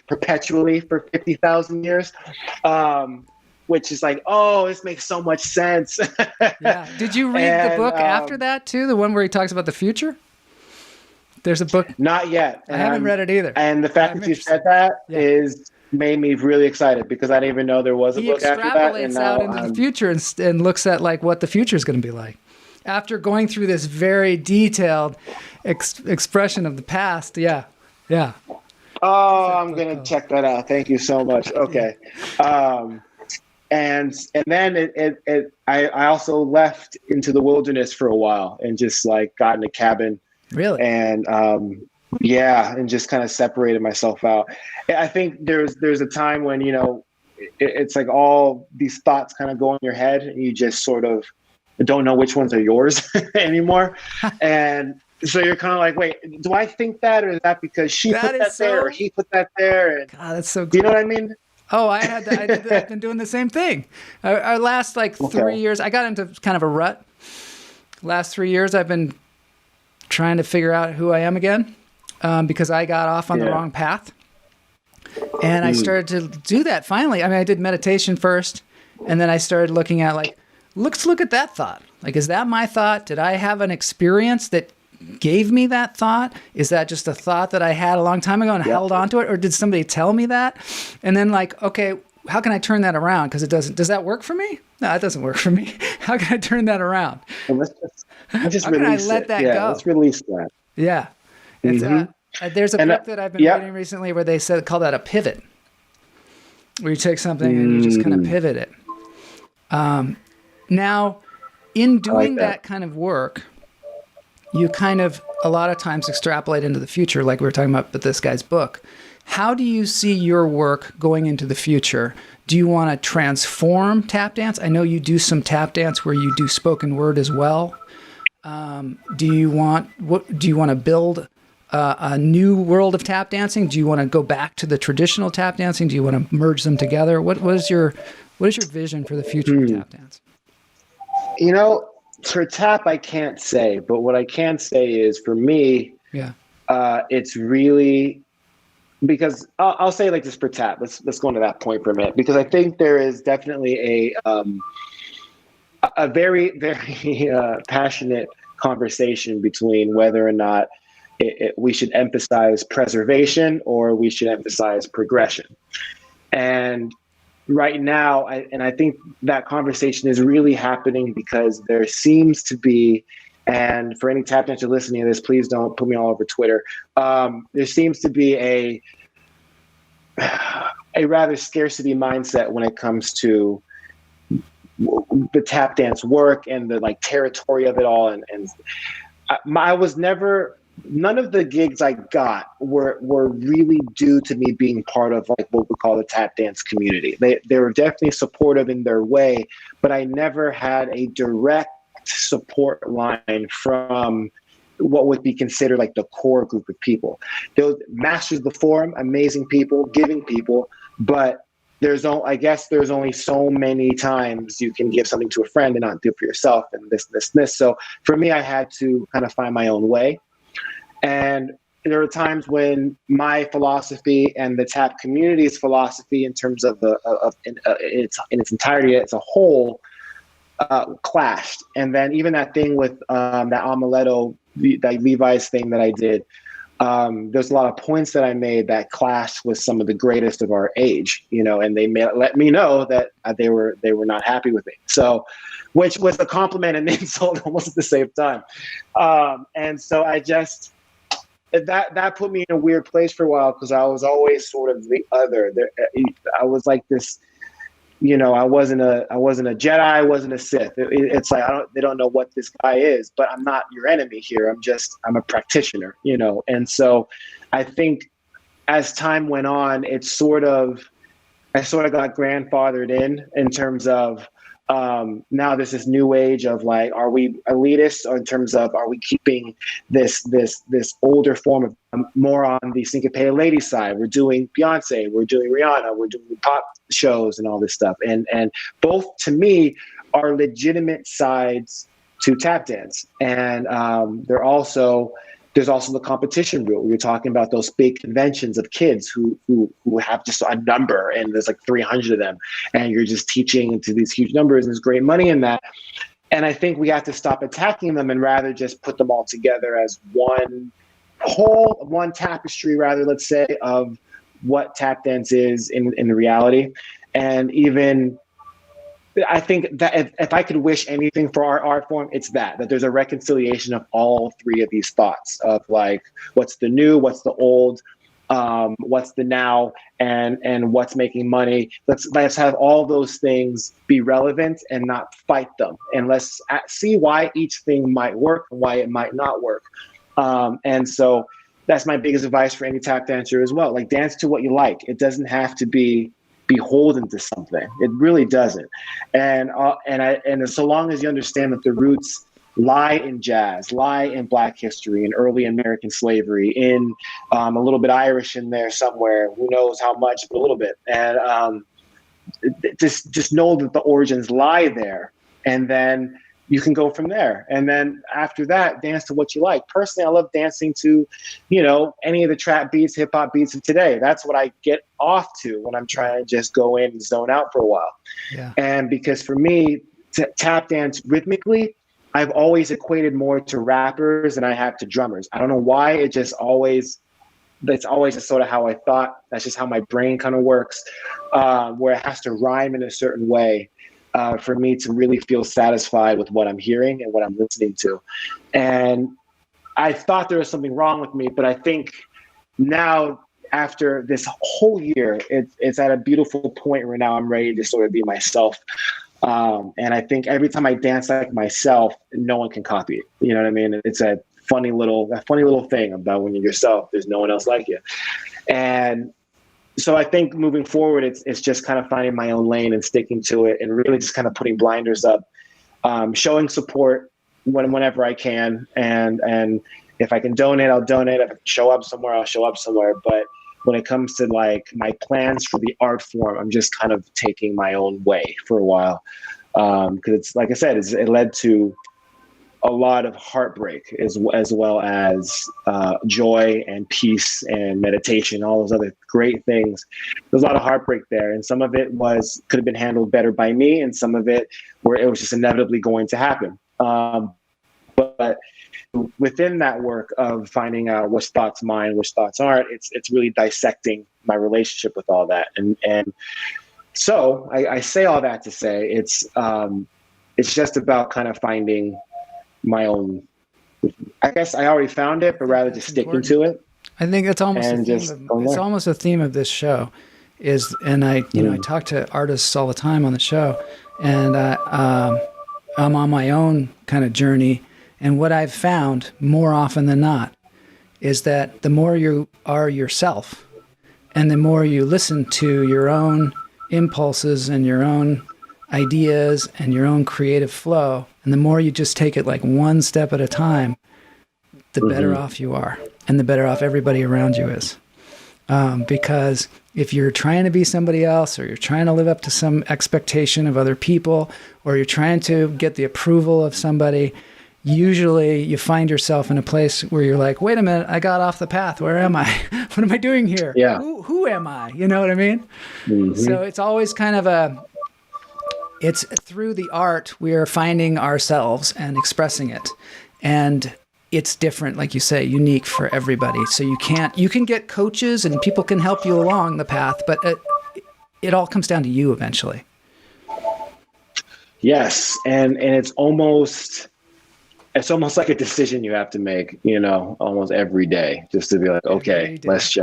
perpetually for 50,000 years. Which is this makes so much sense. Yeah. Did you read the book after that too? The one where he talks about the future? There's a book. Not yet. I haven't read it either. And the fact that you said that is made me really excited, because I didn't even know there was a book after that. He extrapolates out into the future and looks at what the future is going to be like. After going through this very detailed expression of the past. Yeah. Yeah. Oh, I'm going to check that out. Thank you so much. Okay. And then I also left into the wilderness for a while and just got in a cabin. Really? And and just kind of separated myself out. I think there's a time when, it's all these thoughts kind of go in your head and you just sort of don't know which ones are yours anymore. And so you're kind of wait, do I think that, or is that because she put that there or he put that there? And, God, that's so cool. Do you know what I mean? Oh, I did that. I've been doing the same thing. Our last 3 years, I got into kind of a rut. Last 3 years, I've been trying to figure out who I am again, because I got off on the wrong path. And I started to do that finally. I mean, I did meditation first, and then I started looking at let's look at that thought. Is that my thought? Did I have an experience that gave me that thought? Is that just a thought that I had a long time ago and held on to it? Or did somebody tell me that? And then okay, how can I turn that around? Because does that work for me? No, it doesn't work for me. How can I turn that around? Well, let's just how can I let that go? Let's release that. Yeah. There's a book that I've been reading recently where they call that a pivot, where you take something and you just kind of pivot it. Now, in doing that kind of work, you kind of a lot of times extrapolate into the future, like we were talking about with this guy's book. How do you see your work going into the future? Do you want to transform tap dance? I know you do some tap dance where you do spoken word as well. Do you want to build a new world of tap dancing? Do you want to go back to the traditional tap dancing? Do you want to merge them together? What is your vision for the future of tap dance? You know, for tap, I can't say, but what I can say is for me, it's really, because I'll say like this for tap. Let's go into that point for a minute, because I think there is definitely a very, very passionate conversation between whether or not we should emphasize preservation or we should emphasize progression. And right now, I think that conversation is really happening because there seems to be, and for any tap dancer listening to this, please don't put me all over Twitter. There seems to be a rather scarcity mindset when it comes to the tap dance work and the like territory of it all. And I was never, none of the gigs I got were really due to me being part of like what we call the tap dance community. They were definitely supportive in their way, but I never had a direct support line from what would be considered like the core group of people. Those masters of the form, amazing people, giving people, but I guess there's only so many times you can give something to a friend and not do it for yourself, and this. So for me, I had to kind of find my own way. And there were times when my philosophy and the tap community's philosophy in terms of in its entirety as a whole clashed. And then even that thing with that Amuleto, that Levi's thing that I did, there's a lot of points that I made that clashed with some of the greatest of our age, and they let me know that they were not happy with me. So, which was a compliment and an insult almost at the same time. And so I just, that put me in a weird place for a while, because I was always sort of the other. I was like this, I wasn't a Jedi, I wasn't a Sith. It's like they don't know what this guy is, but I'm not your enemy here. I'm a practitioner, And so I think as time went on, I sort of got grandfathered in terms of now there's this new age of like, are we elitists, or in terms of are we keeping this older form of more on the syncopated lady side? We're doing Beyonce, we're doing Rihanna, we're doing pop shows and all this stuff, and both to me are legitimate sides to tap dance. And there's also the competition route. We were talking about those big conventions of kids who have just a number, and there's like 300 of them, and you're just teaching to these huge numbers, and there's great money in that. And I think we have to stop attacking them and rather just put them all together as one whole, one tapestry, rather, let's say, of what tap dance is in reality. And even I think that if I could wish anything for our art form, it's that there's a reconciliation of all three of these thoughts of like, what's the new, what's the old, what's the now, and what's making money. Let's have all those things be relevant and not fight them. And let's see why each thing might work and why it might not work. And so that's my biggest advice for any tap dancer as well. Like, dance to what you like. It doesn't have to be beholden to something. It really doesn't. And so long as you understand that the roots lie in jazz, lie in Black history, in early American slavery, in a little bit Irish in there somewhere, who knows how much, but a little bit. And just know that the origins lie there, and then you can go from there. And then after that, dance to what you like. Personally, I love dancing to, any of the trap beats, hip hop beats of today. That's what I get off to when I'm trying to just go in and zone out for a while. Yeah. And because for me, tap dance rhythmically, I've always equated more to rappers than I have to drummers. I don't know why. That's always just sort of how I thought. That's just how my brain kind of works, where it has to rhyme in a certain way for me to really feel satisfied with what I'm hearing and what I'm listening to. And I thought there was something wrong with me, but I think now after this whole year, it's at a beautiful point where now I'm ready to sort of be myself. And I think every time I dance like myself, no one can copy it. You know what I mean? It's a funny little thing about when you're yourself, there's no one else like you. And so I think moving forward, it's just kind of finding my own lane and sticking to it, and really just kind of putting blinders up, showing support whenever I can. And if I can donate, I'll donate. If I can show up somewhere, I'll show up somewhere. But when it comes to like my plans for the art form, I'm just kind of taking my own way for a while. Because it's, like I said, it led to a lot of heartbreak as well as joy and peace and meditation, all those other great things. There's a lot of heartbreak there. And some of it could have been handled better by me, and some of it where it was just inevitably going to happen. But within that work of finding out which thoughts mine, which thoughts aren't, it's really dissecting my relationship with all that. And so I say all that to say it's just about kind of finding my own. I guess I already found it, but rather just sticking to it. I think that's almost almost a theme of this show is, and I talk to artists all the time on the show, and I'm on my own kind of journey. And what I've found more often than not is that the more you are yourself and the more you listen to your own impulses and your own ideas and your own creative flow, and the more you just take it like one step at a time, the better off you are, and the better off everybody around you is. Because if you're trying to be somebody else, or you're trying to live up to some expectation of other people, or you're trying to get the approval of somebody, usually you find yourself in a place where you're like, wait a minute, I got off the path. Where am I? What am I doing here? Yeah. Who am I? You know what I mean? So it's always kind of it's through the art we are finding ourselves and expressing it. And it's different, like you say, unique for everybody. So you can get coaches and people can help you along the path, but it all comes down to you eventually. Yes. And it's almost like a decision you have to make, almost every day, just to be like, okay, let's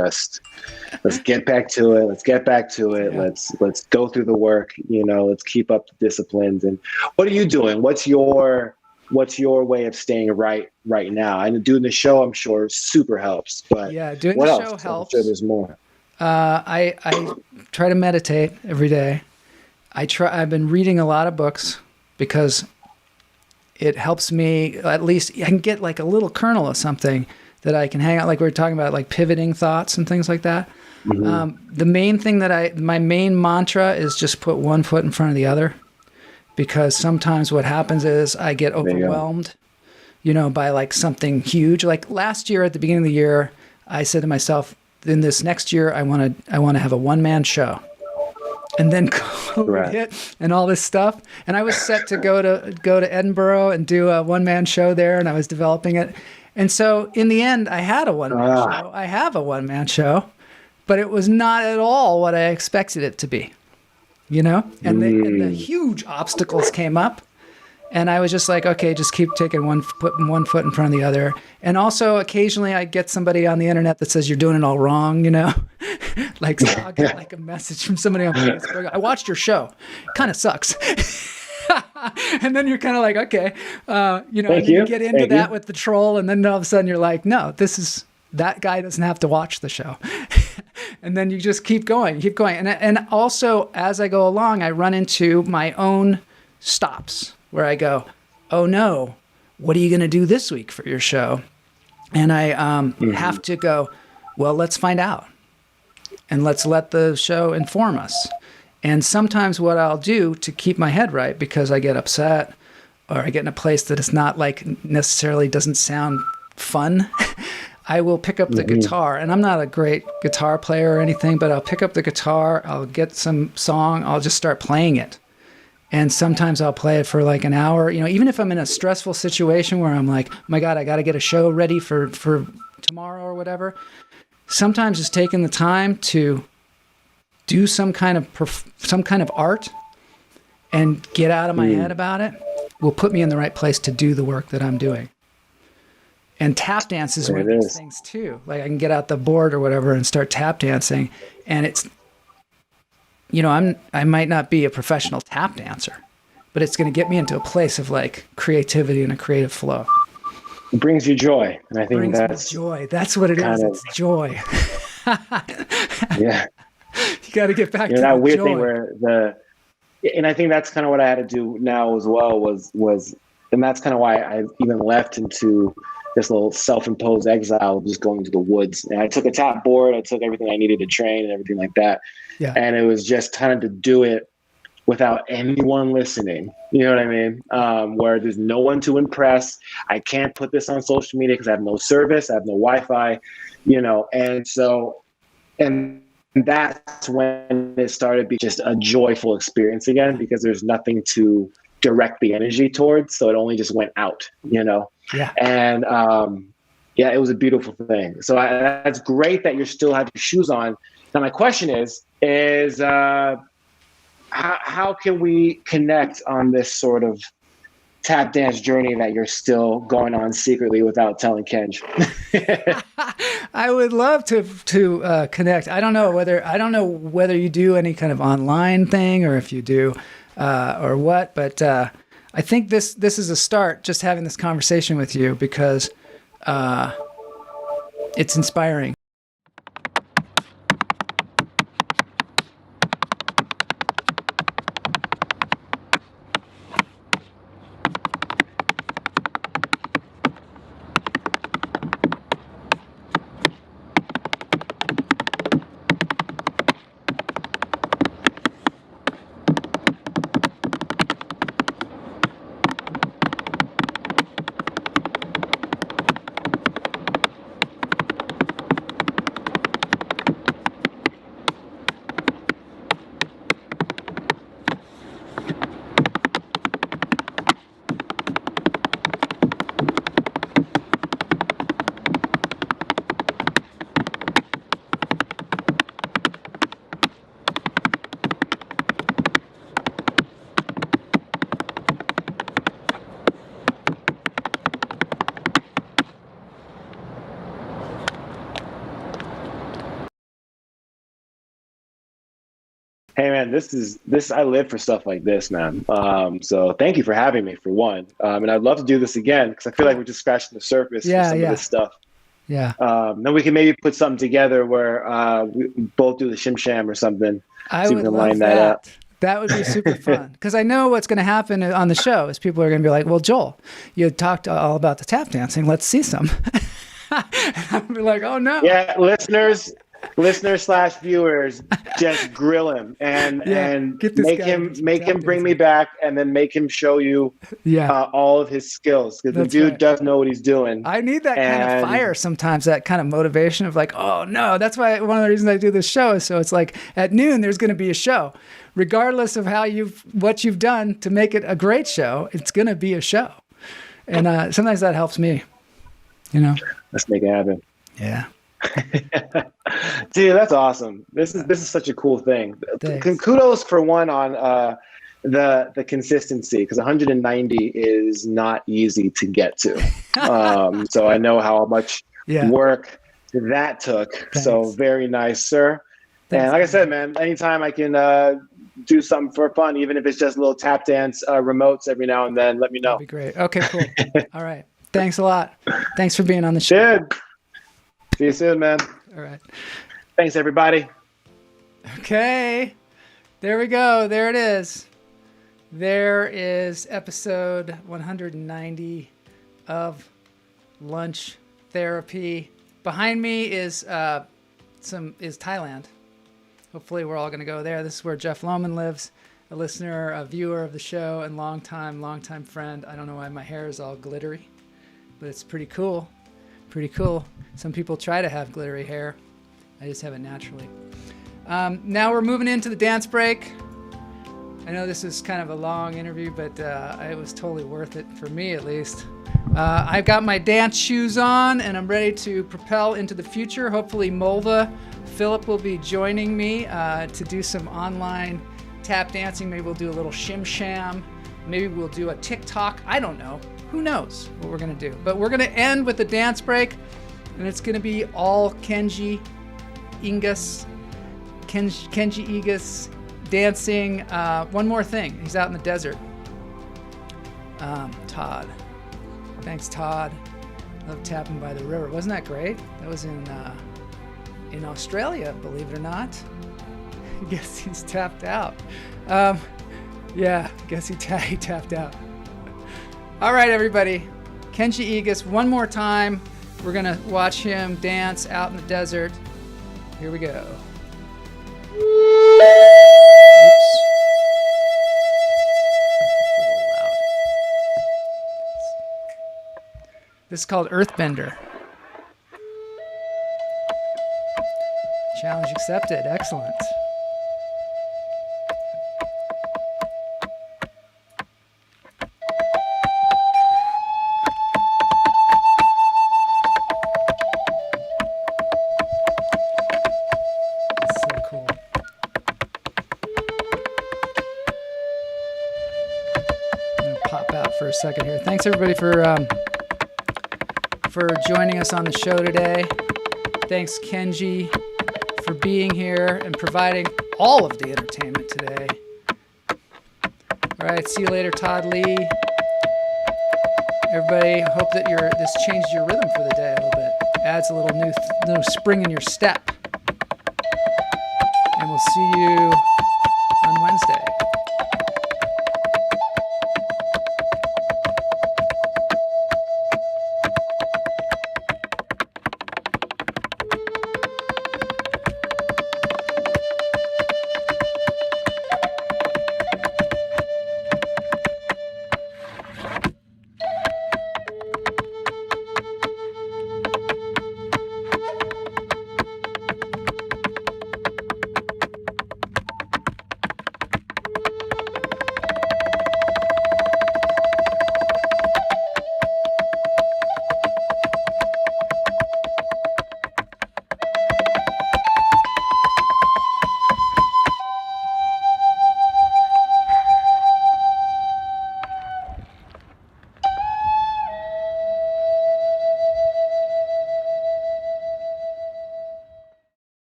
get back to it. Let's get back to it. Yeah. Let's go through the work, let's keep up the disciplines. And what are you doing? What's your way of staying right now? And doing the show, I'm sure, super helps, but yeah, doing what the else? show helps. I'm sure there's more. I try to meditate every day. I've been reading a lot of books because it helps me, at least I can get like a little kernel of something that I can hang out, like we were talking about, like pivoting thoughts and things like that. The main thing my main mantra is just put one foot in front of the other, because sometimes what happens is I get overwhelmed, by like something huge. Like last year at the beginning of the year, I said to myself, in this next year, I want to have a one-man show. And then COVID hit and all this stuff. And I was set to go to Edinburgh and do a one-man show there, and I was developing it. And so in the end, I had a one-man show. I have a one-man show, but it was not at all what I expected it to be, And the huge obstacles came up. And I was just like, okay, just keep taking one foot in front of the other. And also occasionally I get somebody on the internet that says you're doing it all wrong, like so I'll get like a message from somebody on Facebook. I watched your show. It kind of sucks. And then you're kind of like, okay, you get into that with the troll. And then all of a sudden you're like, no, that guy doesn't have to watch the show. And then you just keep going. And also as I go along, I run into my own stops where I go, oh no, what are you going to do this week for your show? And I have to go, well, let's find out. And let's let the show inform us. And sometimes what I'll do to keep my head right, because I get upset or I get in a place that it's not like necessarily doesn't sound fun, I will pick up the guitar. And I'm not a great guitar player or anything, but I'll pick up the guitar, I'll get some song, I'll just start playing it. And sometimes I'll play it for like an hour, even if I'm in a stressful situation where I'm like, oh my God, I got to get a show ready for tomorrow or whatever. Sometimes just taking the time to do some kind of art and get out of my head about it will put me in the right place to do the work that I'm doing. And tap dance is There one of it these is. things too. Like I can get out the board or whatever and start tap dancing, and it's, I might not be a professional tap dancer, but it's going to get me into a place of like creativity and a creative flow. It brings you joy, and I think Brings that's me joy. That's what it is. kind of- It's joy. yeah. You got to get back to That the weird joy. thing where and I think that's kind of what I had to do now as well was, and that's kind of why I even left into this little self-imposed exile of just going to the woods. And I took a tap board, I took everything I needed to train and everything like that. Yeah. And it was just kind of to do it without anyone listening. You know what I mean? Where there's no one to impress. I can't put this on social media because I have no service, I have no Wi-Fi, and that's when it started to be just a joyful experience again, because there's nothing to direct the energy towards. So it only just went out, Yeah. And it was a beautiful thing. So that's great that you still have your shoes on. Now my question is how can we connect on this sort of tap dance journey that you're still going on secretly without telling Kenj? I would love to connect. I don't know whether you do any kind of online thing or if you do or what, but I think this is a start, just having this conversation with you, because it's inspiring. Hey man, this I live for stuff like this, man. So thank you for having me, for one. And I'd love to do this again, because I feel like we're just scratching the surface for some of this stuff. Yeah. Then we can maybe put something together where we both do the shim sham or something. I so would we can love line that. that up. That would be super fun, because I know what's going to happen on the show is people are going to be like, well, Joel, you talked all about the tap dancing. Let's see some. I'll be like, oh no. Yeah, listeners / viewers, just grill him and get this make guy him to make tap him bring dancing. me back, and then make him show you all of his skills, because the That's dude right. does know what he's doing. I need that kind of And- fire sometimes, that kind of motivation of like, oh no, that's why one of the reasons I do this show is so it's like at noon there's going to be a show, regardless of what you've done to make it a great show. It's going to be a show, and sometimes that helps me. Let's make it happen. Yeah. Dude, that's awesome. This is such a cool thing. Thanks. Kudos for one on the consistency, because 190 is not easy to get to. So I know how much work that took. Thanks. So very nice, sir. Thanks. And like I said, man, anytime I can do something for fun, even if it's just little tap dance remotes every now and then, let me know. That'd be great. Okay, cool. All right. Thanks a lot. Thanks for being on the show. Dude, see you soon, man. All right. Thanks, everybody. Okay. There we go. There it is. There is episode 190 of Lunch Therapy. Behind me is Thailand. Hopefully we're all going to go there. This is where Jeff Lohman lives, a listener, a viewer of the show, and longtime friend. I don't know why my hair is all glittery, but it's pretty cool. Pretty cool. Some people try to have glittery hair. I just have it naturally. Now we're moving into the dance break. I know this is kind of a long interview, but it was totally worth it, for me at least. I've got my dance shoes on, and I'm ready to propel into the future. Hopefully Mulva Philip will be joining me to do some online tap dancing. Maybe we'll do a little shim sham. Maybe we'll do a TikTok. I don't know. Who knows what we're going to do? But we're going to end with a dance break, and it's going to be all Kenji Igus dancing. One more thing. He's out in the desert. Todd. Thanks, Todd. Love tapping by the river. Wasn't that great? That was in Australia, believe it or not. I guess he's tapped out. Yeah, I guess he tapped out. All right, everybody. Kenji Igus, one more time. We're going to watch him dance out in the desert. Here we go. Oops. This is called Earthbender. Challenge accepted. Excellent. That's so cool. I'm going to pop out for a second here. Thanks everybody for joining us on the show today. Thanks Kenji for being here and providing all of the entertainment today. All right, see you later, Todd Lee. Everybody, hope that this changed your rhythm for the day a little bit. Adds a little new spring in your step. And we'll see you on Wednesday.